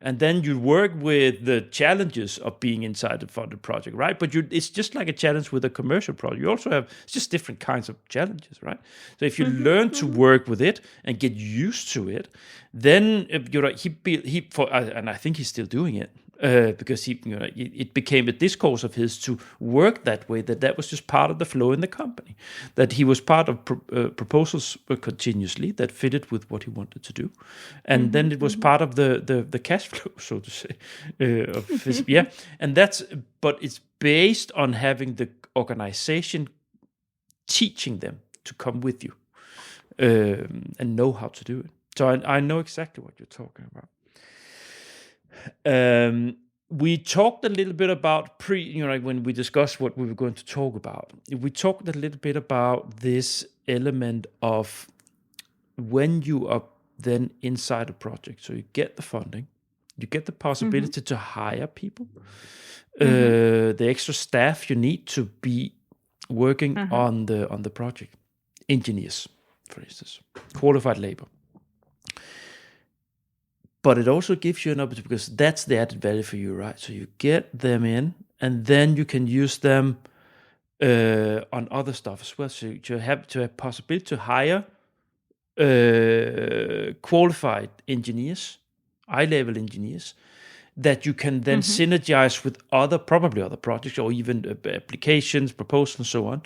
and then you work with the challenges of being inside a funded project, right? But it's just like a challenge with a commercial project. You also have it's just different kinds of challenges, right? So if you learn to Mm-hmm. work with it and get used to it, then and I think he's still doing it. Because it became a discourse of his to work that way. That was just part of the flow in the company. That he was part of proposals continuously that fitted with what he wanted to do, and then it was Mm-hmm. part of the cash flow, so to say, of his, yeah. And but it's based on having the organization teaching them to come with you and know how to do it. So I know exactly what you're talking about. We talked a little bit about like when we discussed what we were going to talk about. We talked a little bit about this element of when you are then inside a project. So you get the funding, you get the possibility to hire people, the extra staff you need to be working Uh-huh. on the project, engineers, for instance, qualified labor. But it also gives you an opportunity because that's the added value for you, right? So you get them in, and then you can use them on other stuff as well. So to have possibility to hire qualified engineers, eye-level engineers, that you can then synergize with probably other projects or even applications, proposals, and so on,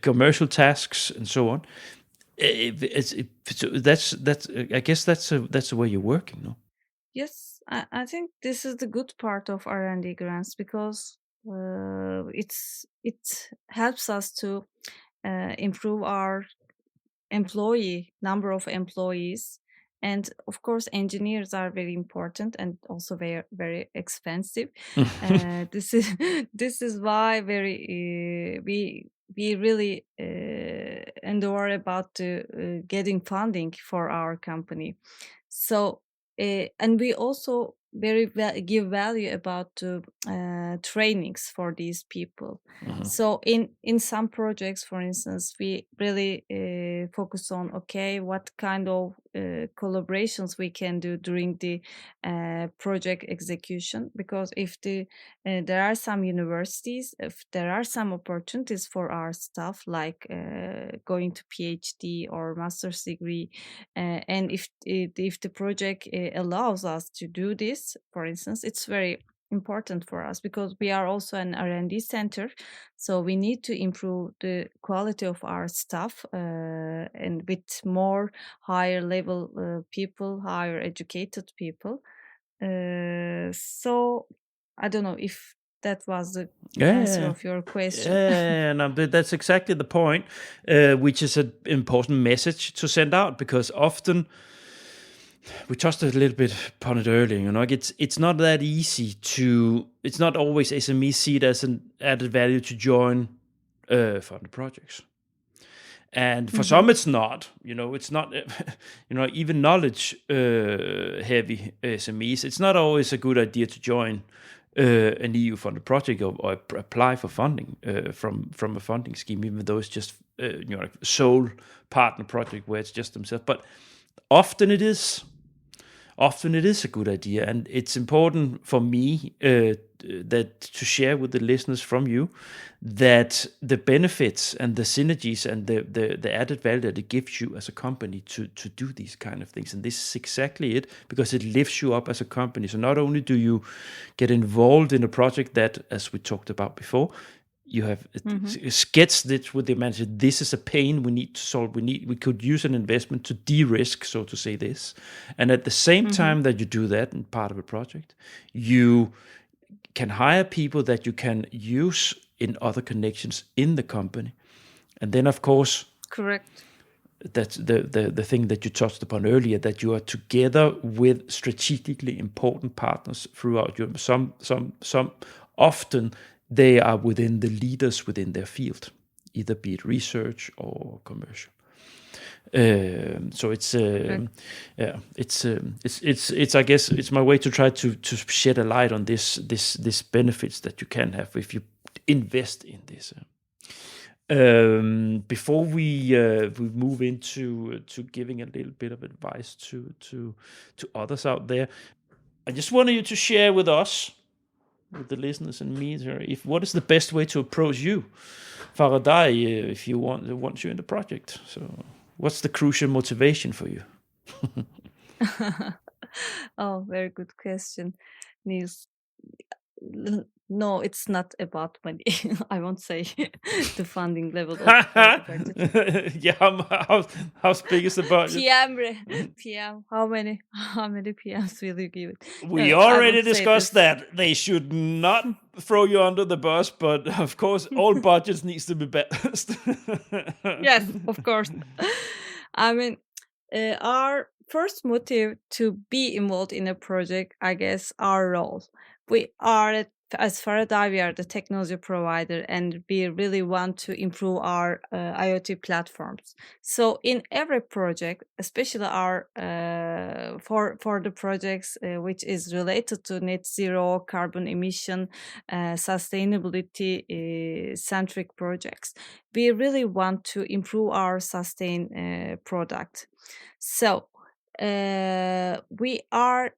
commercial tasks, and so on. So that's I guess that's the way you're working, no? Yes, I think this is the good part of R&D grants, because it helps us to improve our number of employees, and of course engineers are very important and also very very expensive. This is this is why we really endure about getting funding for our company. So and we also give value about the trainings for these people. So in some projects, for instance, we really focus on what kind of collaborations we can do during the project execution, because if there are some universities, if there are some opportunities for our staff, like going to PhD or master's degree, and if the project allows us to do this, for instance, it's very important for us, because we are also an R&D center, so we need to improve the quality of our staff, and with more higher level people, higher educated people. So I don't know if that was the answer of your question. No, that's exactly the point, which is an important message to send out, because often we touched a little bit upon it earlier. It's not that easy to. It's not always SMEs see it as an added value to join funded projects, and for some it's not. It's not. Even knowledge heavy SMEs. It's not always a good idea to join an EU funded project or apply for funding from a funding scheme, even though it's just like sole partner project where it's just themselves. But often it is a good idea, and it's important for me that to share with the listeners from you that the benefits and the synergies and the added value that it gives you as a company to do these kind of things. And this is exactly it, because it lifts you up as a company. So not only do you get involved in a project that, as we talked about before, you have sketched it with the manager. This is a pain we need to solve. We could use an investment to de-risk, so to say, this. And at the same time that you do that in part of a project, you can hire people that you can use in other connections in the company. And then, of course, correct. That's the thing that you touched upon earlier, that you are together with strategically important partners throughout Europe. Some often they are within the leaders within their field, either be it research or commercial. So it's I guess it's my way to try to shed a light on this benefits that you can have if you invest in this. Before we move into giving a little bit of advice to others out there, I just wanted you to share with us, with the listeners and me, what is the best way to approach you, Faradai, if you want you in the project. So what's the crucial motivation for you? Oh, very good question, Niels. No, it's not about money. I won't say the funding level of the budget. Yeah, how big is the budget? PM, how many PMs will you give it? We already discussed that. They should not throw you under the bus, but of course, all budgets needs to be balanced. Yes, of course. I mean, our first motive to be involved in a project, I guess, our role. We are, as Faradai, we are the technology provider, and we really want to improve our IoT platforms. So in every project, especially our for the projects which is related to net zero, carbon emission, sustainability centric projects, we really want to improve our sustain product. So we are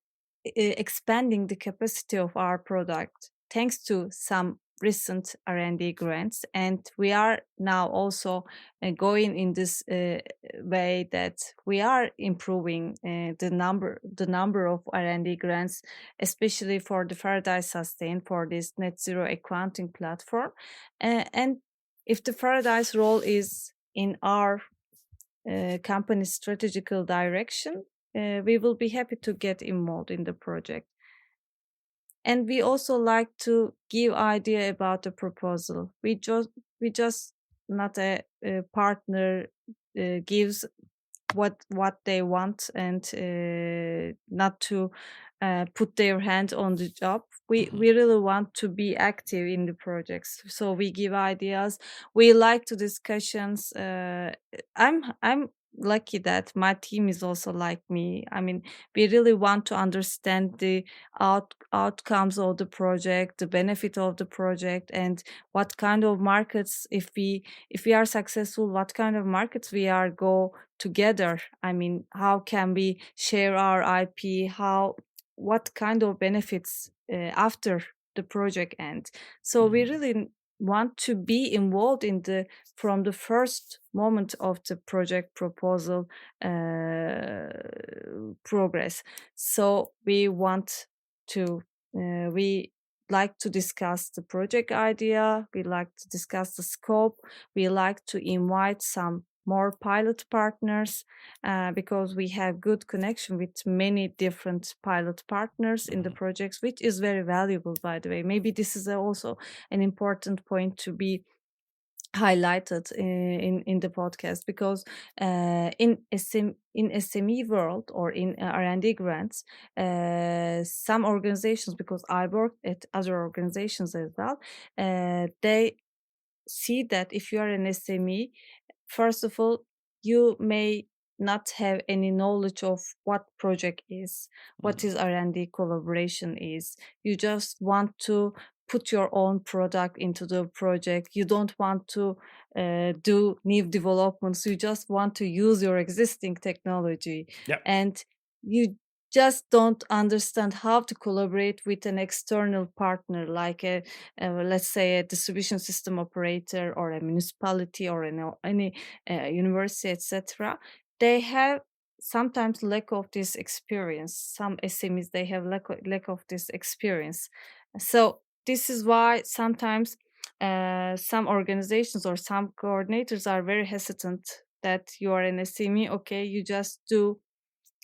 expanding the capacity of our product thanks to some recent R&D grants, and we are now also going in this way that we are improving the number of R&D grants, especially for the Faradai Sustain, for this net zero accounting platform. And if the Faradai's role is in our company's strategical direction, we will be happy to get involved in the project. And we also like to give idea about the proposal. We just not a partner gives what they want and not to put their hand on the job. We really want to be active in the projects, so we give ideas. We like to discussions. I'm lucky that my team is also like me. I mean, we really want to understand the outcomes of the project, the benefit of the project, and what kind of markets, if we are successful, what kind of markets we are go together. I mean, how can we share our IP? What kind of benefits after the project end? So we really want to be involved in from the first moment of the project proposal progress. So we want to we like to discuss the project idea, we like to discuss the scope, we like to invite some more pilot partners because we have good connection with many different pilot partners in the projects, which is very valuable, by the way. Maybe this is also an important point to be highlighted in the podcast, because in SME world or in R&D grants, some organizations, because I worked at other organizations as well, they see that if you are an SME, first of all, you may not have any knowledge of what project is, what is R&D collaboration is. You just want to put your own product into the project. You don't want to do new developments. You just want to use your existing technology. Yeah. And you just don't understand how to collaborate with an external partner, like let's say a distribution system operator or a municipality or any university, etc. They have sometimes lack of this experience. Some SMEs, they have lack of this experience. So this is why sometimes some organizations or some coordinators are very hesitant that you are an SME. Okay, you just do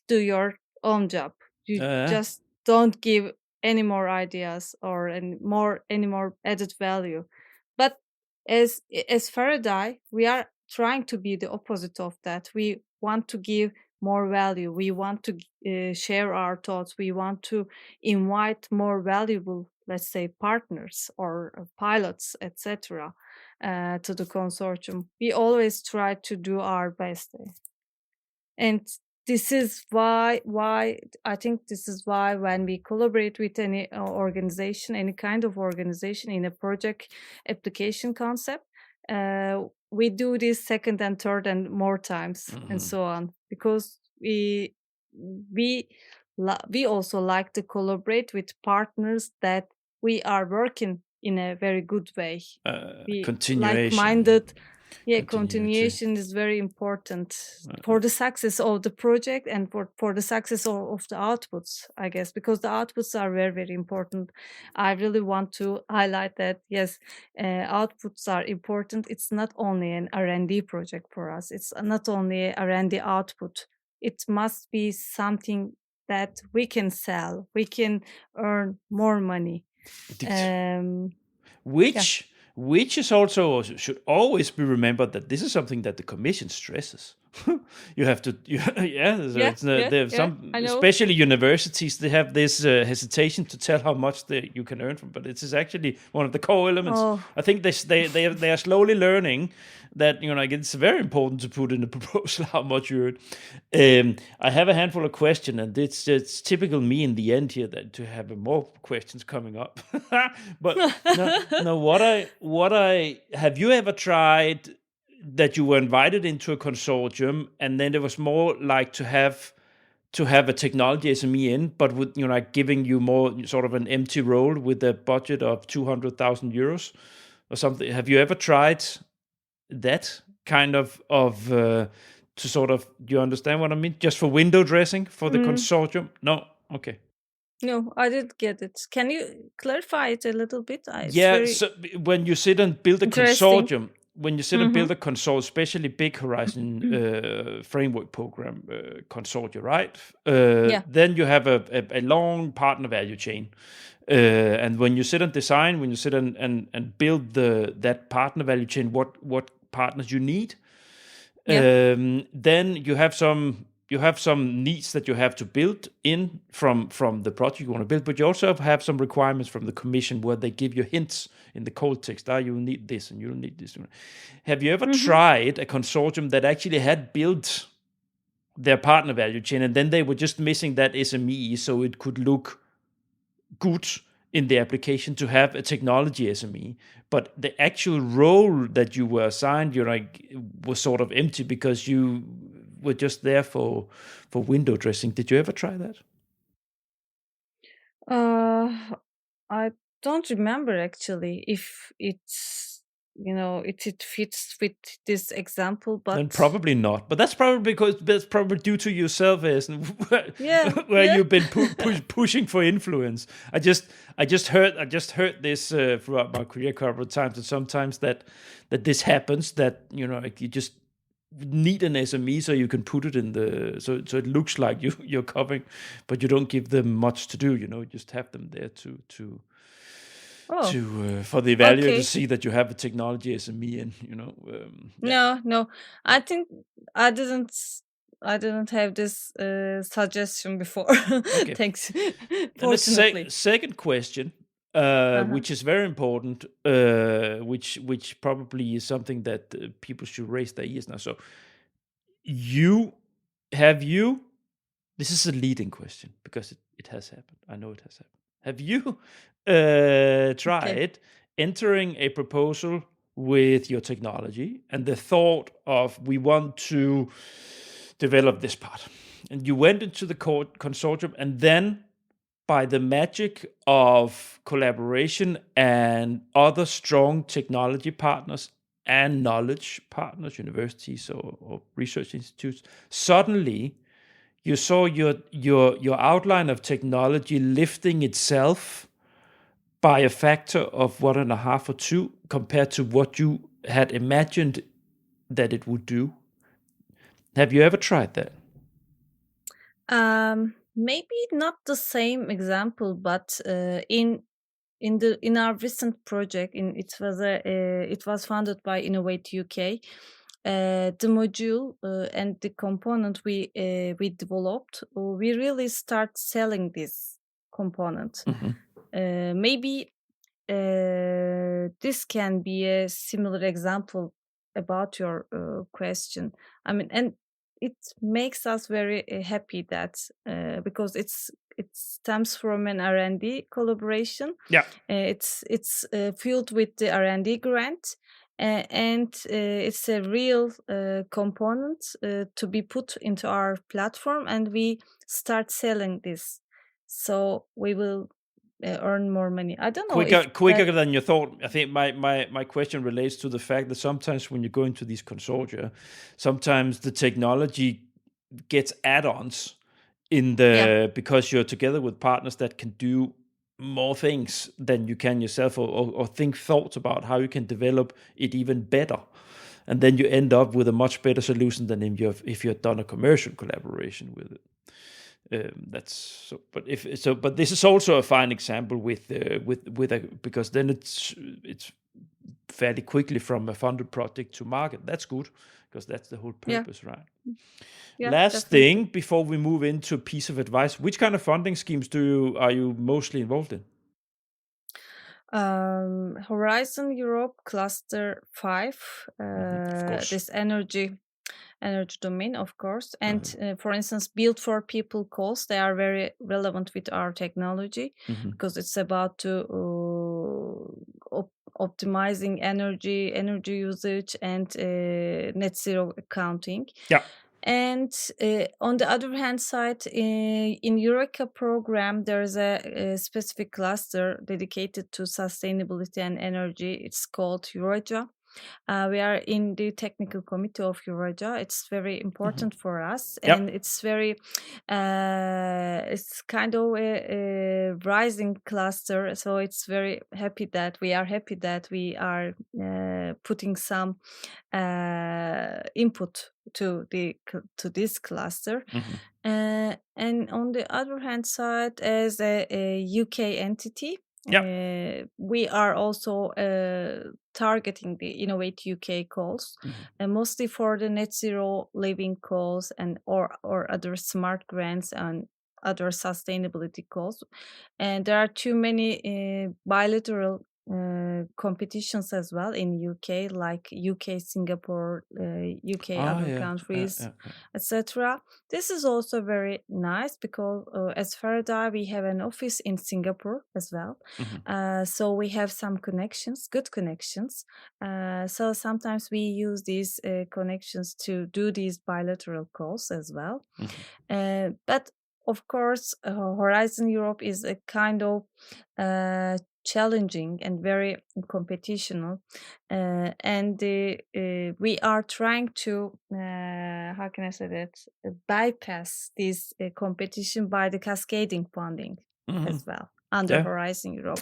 your own job. You just don't give any more ideas or any more added value. But as Faradai, we are trying to be the opposite of that. We want to give more value. We want to share our thoughts. We want to invite more valuable, let's say, partners or pilots, etc., to the consortium. We always try to do our best. And this is why I think this is why when we collaborate with any organization, any kind of organization in a project application concept, we do this second and third and more times and so on, because we also like to collaborate with partners that we are working in a very good way. Continuation. Like-minded. Yeah, continuation is very important for the success of the project and for the success of the outputs, I guess, because the outputs are very, very important. I really want to highlight that, yes, outputs are important. It's not only an R&D project for us. It's not only a R&D output. It must be something that we can sell. We can earn more money. Which is also should always be remembered that this is something that the Commission stresses. You have to, especially universities, they have this hesitation to tell how much you can earn from, but it is actually one of the core elements. I think they are slowly learning that it's very important to put in the proposal how much you earn. I have a handful of questions, and it's typical me in the end here that to have more questions coming up. But no, what I have you ever tried that you were invited into a consortium, and then it was more like to have a technology SME in, but with giving you more sort of an empty role with a budget of 200,000 euros or something? Have you ever tried that kind of to sort of, do you understand what I mean? Just for window dressing for the consortium? No, okay. No, I didn't get it. Can you clarify it a little bit? So when you sit and build a consortium. When you sit and build a consortium, especially big Horizon framework program consortia, right? Then you have a long partner value chain. And when you sit and design, when you sit and build that partner value chain, what partners you need, then you have some needs that you have to build in from the project you want to build, but you also have some requirements from the Commission where they give you hints in the code text. You need this and you don't need this. Have you ever tried a consortium that actually had built their partner value chain, and then they were just missing that SME so it could look good in the application to have a technology SME. But the actual role that you were assigned, was sort of empty because you were just there for window dressing. Did you ever try that? I don't remember actually if it's it fits with this example, Then but probably not. But that's probably due to yourself, Esen, yeah, where you've been pushing for influence. I just heard this throughout my career a couple of times, and sometimes that this happens, that like you just need an SME so you can put it in so it looks like you're covering, but you don't give them much to do. Just have them there to oh, for the evaluator to okay. see that you have a technology SME, and yeah. No, I think I didn't have this suggestion before. Okay. Thanks. And the Fortunately. second question, Uh-huh. which is very important, which probably is something that people should raise their ears now. So, this is a leading question because it has happened. I know it has happened. Have you Okay. tried entering a proposal with your technology and the thought of, we want to develop this part, and you went into the consortium, and then by the magic of collaboration and other strong technology partners and knowledge partners, universities or research institutes, suddenly you saw your outline of technology lifting itself by a factor of 1.5 or 2 compared to what you had imagined that it would do. Have you ever tried that? Maybe not the same example, but in our recent project, it was funded by Innovate UK. The module and the component we developed, we really start selling this component. Maybe this can be a similar example about your question. I mean, and it makes us very happy that because it stems from an R&D collaboration. Yeah. It's fueled with the R&D grant, and it's a real component to be put into our platform, and we start selling this, so we will earn more money. I don't know if Quicker than you thought. I think my question relates to the fact that sometimes when you go into these consortia, sometimes the technology gets add-ons because you're together with partners that can do more things than you can yourself, or think thoughts about how you can develop it even better. And then you end up with a much better solution than if you've done a commercial collaboration with it. That's so. But this is also a fine example because then it's fairly quickly from a funded project to market. That's good because that's the whole purpose, right? Yeah, Last definitely. thing before we move into a piece of advice: which kind of funding schemes are you mostly involved in? Horizon Europe Cluster 5, Of course. this energy domain, of course, and for instance, Build for People calls, they are very relevant with our technology because it's about to optimizing energy usage and net zero accounting. Yeah. And on the other hand side, in Eureka program, there is a specific cluster dedicated to sustainability and energy. It's called Eurasia. We are in the technical committee of Eurasia. It's very important for us, and it's very, it's kind of a rising cluster. So it's very happy that we are putting some input to this cluster. And on the other hand side, as a UK entity, we are also targeting the Innovate UK calls, and mostly for the net zero living calls and or other smart grants and other sustainability calls. And there are too many bilateral competitions as well in UK, like UK, Singapore, UK, other countries, etc. This is also very nice because as Faradai, we have an office in Singapore as well. So we have some connections, good connections. So sometimes we use these connections to do these bilateral calls as well. But of course, Horizon Europe is a kind of challenging and very competitional, and we are trying to how can I say that, bypass this competition by the cascading funding as well under Horizon Europe.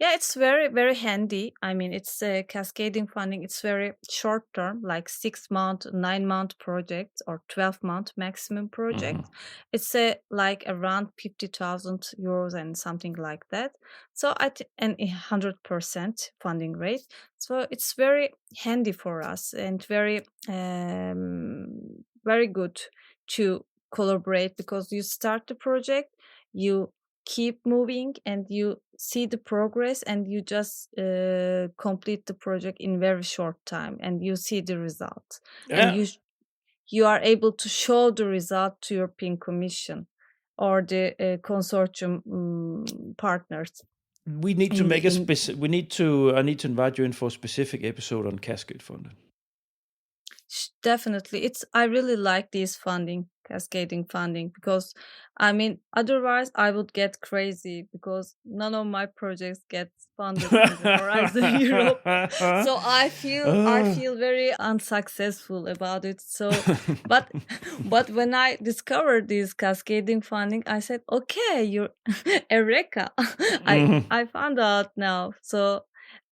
It's very, very handy. I mean, it's a cascading funding. It's very short term, like 6-month, 9-month projects or 12-month maximum project. It's like around 50,000 euros and something like that. So and 100% funding rate. So it's very handy for us and very, very good to collaborate because you start the project, you keep moving and you see the progress and you just complete the project in very short time and you see the result and you are able to show the result to European Commission or the consortium partners. We need to make a I need to invite you in for a specific episode on cascade funding. Definitely. I really like this cascading funding, because I mean, otherwise I would get crazy because none of my projects get funded under Horizon Europe. So I feel very unsuccessful about it. So, but when I discovered this cascading funding, I said, okay, you're Eureka. I found out now. So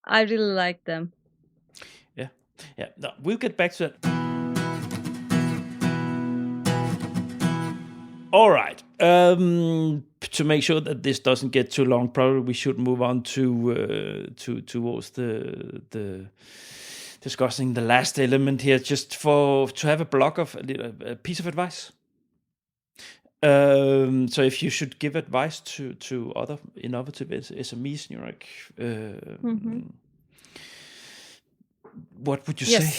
I really like them. Yeah, no, we'll get back to that. All right. To make sure that this doesn't get too long, probably we should move on towards the discussing the last element here, just to have a block of a piece of advice. So if you should give advice to other innovative SMEs, you're like, what would you say?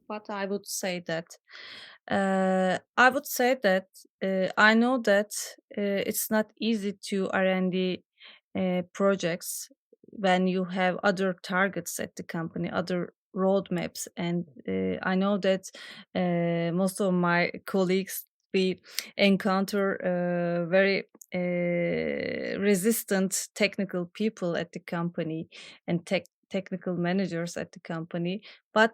What I would say that I would say that I know that it's not easy to R&D projects when you have other targets at the company, other roadmaps, and I know that most of my colleagues, we encounter very resistant technical people at the company and technical managers at the company, but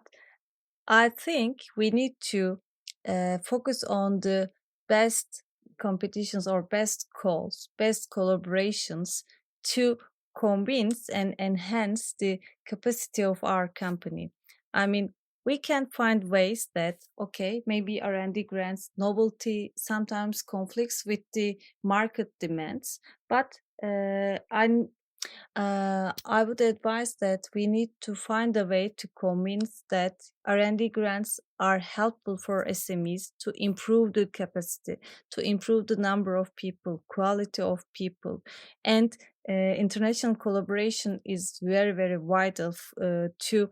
I think we need to focus on the best competitions or best calls, best collaborations to convince and enhance the capacity of our company. I mean, we can find ways that, okay, maybe R&D grants, novelty sometimes conflicts with the market demands, but I would advise that we need to find a way to convince that R&D grants are helpful for SMEs to improve the capacity, to improve the number of people, quality of people. And international collaboration is very, very vital to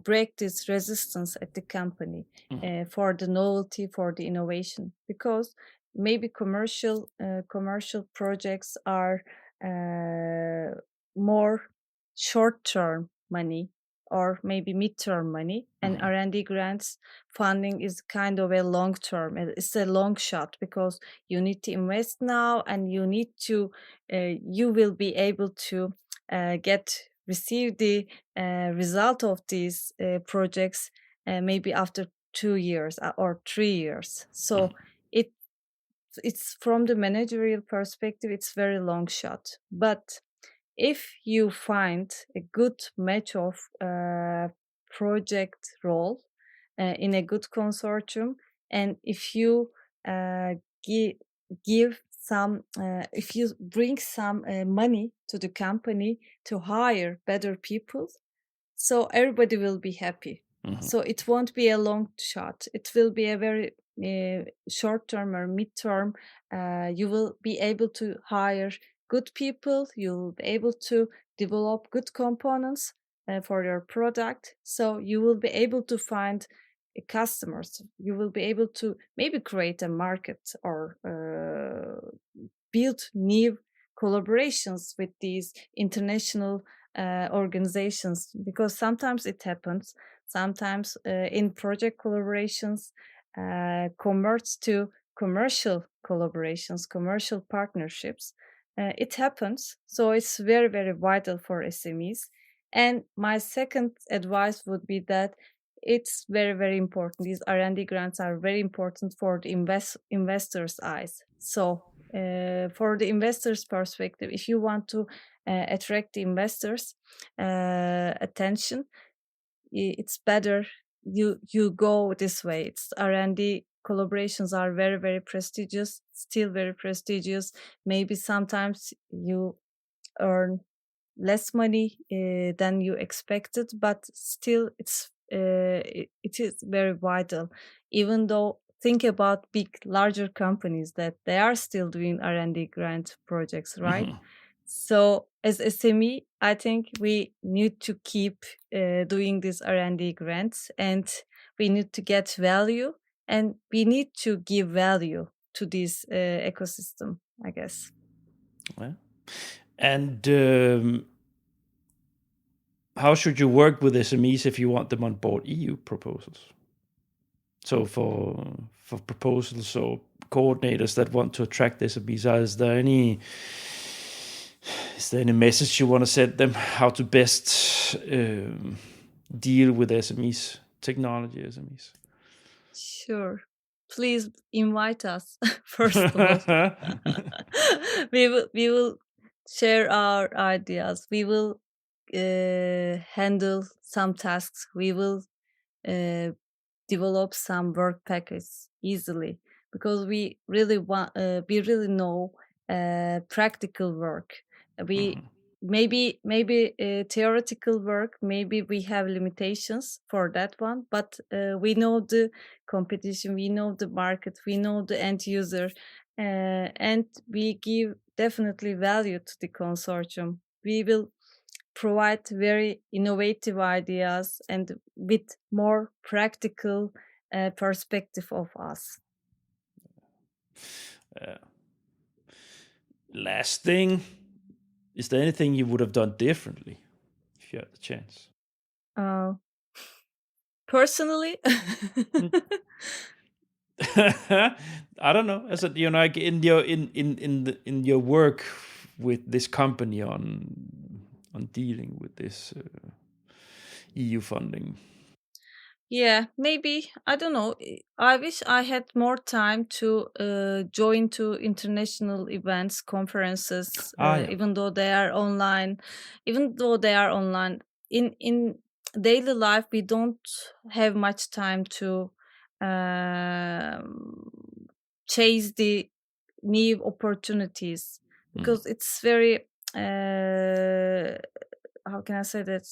break this resistance at the company for the novelty, for the innovation, because maybe commercial projects are more short-term money or maybe mid-term money, and R&D grants funding is kind of a long-term. It's a long shot because you need to invest now, and you need to you will be able to receive the result of these projects maybe after 2 years or 3 years. So it's from the managerial perspective, it's very long shot. But if you find a good match of project role in a good consortium, and if you give some, if you bring some money to the company to hire better people, so everybody will be happy. So it won't be a long shot. It will be a very short term or mid term. You will be able to hire good people, you'll be able to develop good components for your product. So you will be able to find customers. You will be able to maybe create a market or build new collaborations with these international organizations, because sometimes it happens. Sometimes in project collaborations converts to commercial collaborations, commercial partnerships. It happens. So it's very, very vital for SMEs. And my second advice would be that it's very, very important. These R&D grants are very important for the investors' eyes. So for the investors' perspective, if you want to attract the investors' attention, it's better you go this way. It's R&D collaborations are very, very prestigious, still very prestigious. Maybe sometimes you earn less money than you expected, but still it is very vital. Even though think about big larger companies that they are still doing R&D grant projects, right? So as SME, I think we need to keep doing these R&D grants, and we need to get value, and we need to give value to this ecosystem, I guess. Well, and how should you work with SMEs if you want them on board EU proposals? So for proposals or coordinators that want to attract SMEs, is there any message you want to send them how to best deal with SMEs, technology SMEs? Sure. Please invite us first of all. we will share our ideas. We will handle some tasks. We will develop some work package easily, because we really know practical work. We maybe theoretical work, maybe we have limitations for that one, but we know the competition, we know the market, we know the end user, and we give definitely value to the consortium. We will provide very innovative ideas and with more practical perspective of us. Last thing, is there anything you would have done differently if you had the chance? Personally, I don't know. As you know, like in your work with this company on dealing with this EU funding. Yeah, maybe, I don't know. I wish I had more time to join to international events, conferences, even though they are online. In daily life, we don't have much time to chase the new opportunities, because it's very how can I say that?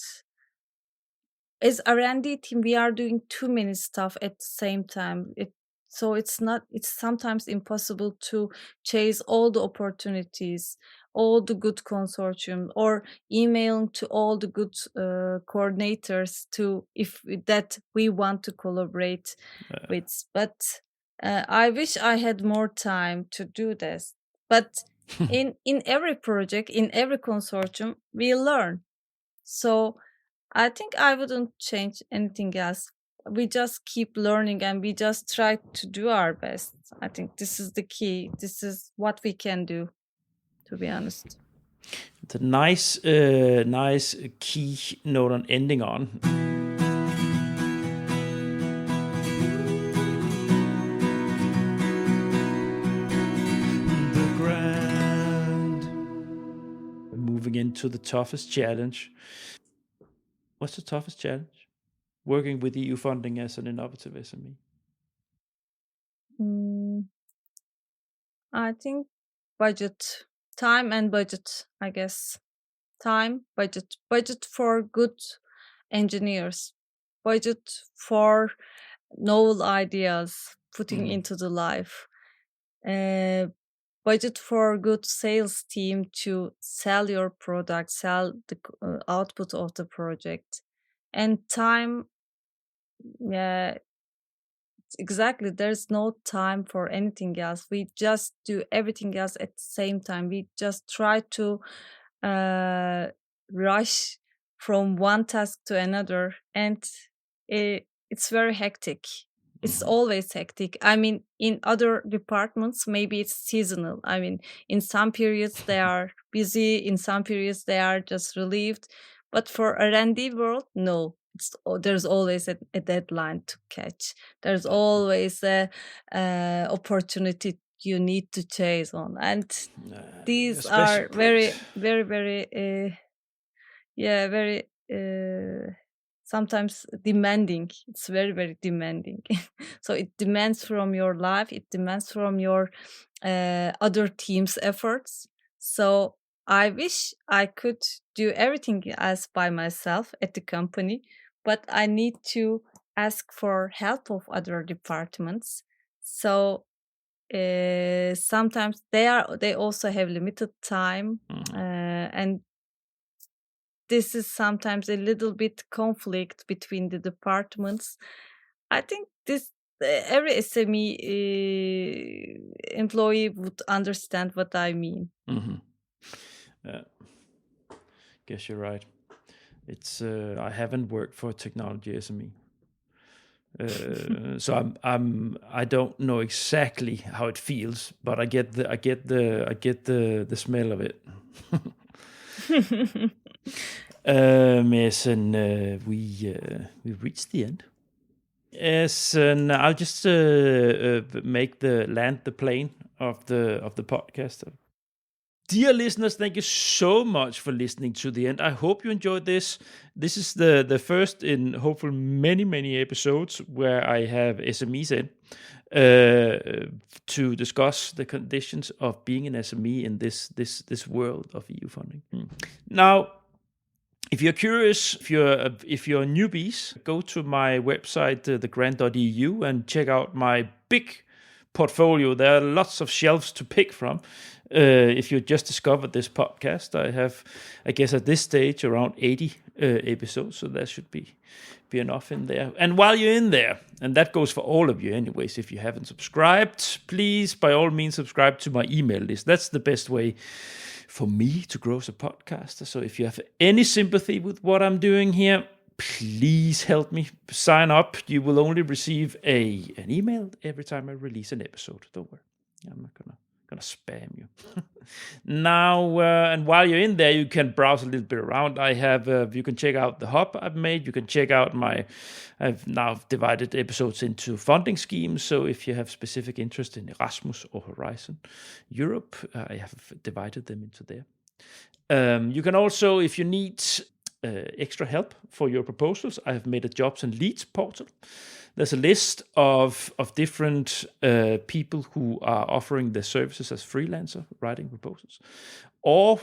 As R&D team, we are doing too many stuff at the same time. It's sometimes impossible to chase all the opportunities, all the good consortium, or emailing to all the good coordinators if that we want to collaborate with. But I wish I had more time to do this. But in every project, in every consortium, we learn. So I think I wouldn't change anything else. We just keep learning and we just try to do our best. I think this is the key. This is what we can do, to be honest. It's a nice key note on ending on. The Grand. Moving into the toughest challenge. What's the toughest challenge? Working with EU funding as an innovative SME. I think budget, time and budget, I guess. Time, budget for good engineers, budget for novel ideas, putting into the life, budget for good sales team to sell your product, sell the output of the project, and time. Yeah, exactly. There's no time for anything else. We just do everything else at the same time. We just try to rush from one task to another, and it's very hectic. It's always hectic. I mean, in other departments, maybe it's seasonal. I mean, in some periods they are busy, in some periods they are just relieved. But for R&D world, no. There's always a deadline to catch. There's always a opportunity you need to chase on, and these are very, very, very, very sometimes demanding. It's very, very demanding. So it demands from your life. It demands from your other team's efforts. So I wish I could do everything else by myself at the company, but I need to ask for help of other departments. So sometimes they also have limited time, and this is sometimes a little bit conflict between the departments. I think this every SME employee would understand what I mean. Guess you're right. It's I haven't worked for a technology SME. So I don't know exactly how it feels, but I get the smell of it. Esen, we reached the end. Esen, I'll just land the plane of the podcast. Dear listeners, thank you so much for listening to the end. I hope you enjoyed this. This is the first in hopefully many episodes where I have SMEs in to discuss the conditions of being an SME in this world of EU funding. Now, if you're curious, if you're newbies, go to my website, thegrant.eu, and check out my big portfolio. There are lots of shelves to pick from. If you just discovered this podcast, I have, I guess at this stage, around 80 episodes, so there should be enough in there. And while you're in there, and that goes for all of you anyways, if you haven't subscribed, please, by all means, subscribe to my email list. That's the best way for me to grow as a podcaster. So if you have any sympathy with what I'm doing here, please help me sign up. You will only receive an email every time I release an episode. Don't worry, I'm not gonna spam you. Now, and while you're in there, you can browse a little bit around. I have, you can check out the hub I've made. You can check out I've now divided episodes into funding schemes. So if you have specific interest in Erasmus or Horizon Europe, I have divided them into there. You can also, if you need extra help for your proposals, I have made a jobs and leads portal. There's a list of different people who are offering their services as freelancer, writing proposals. Or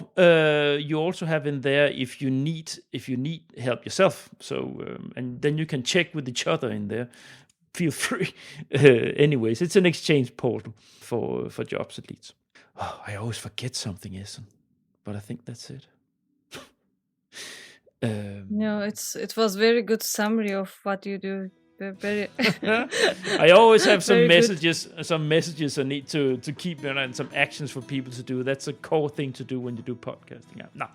you also have in there if you need help yourself. So and then you can check with each other in there. Feel free. Anyways, it's an exchange portal for jobs and leads. Oh, I always forget something, Esen, but I think that's it. No, it was very good summary of what you do. Very I always have some messages I need to keep and some actions for people to do. That's a core thing to do when you do podcasting. Now,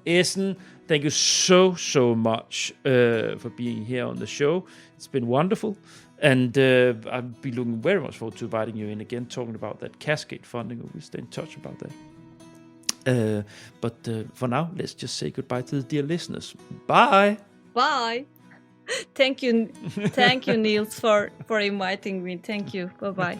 Esen, thank you so much for being here on the show. It's been wonderful, and I'll be looking very much forward to inviting you in again, talking about that cascade funding. We'll stay in touch about that. But for now, let's just say goodbye to the dear listeners. Bye. Bye. Thank you, Niels, for inviting me. Thank you. Bye-bye.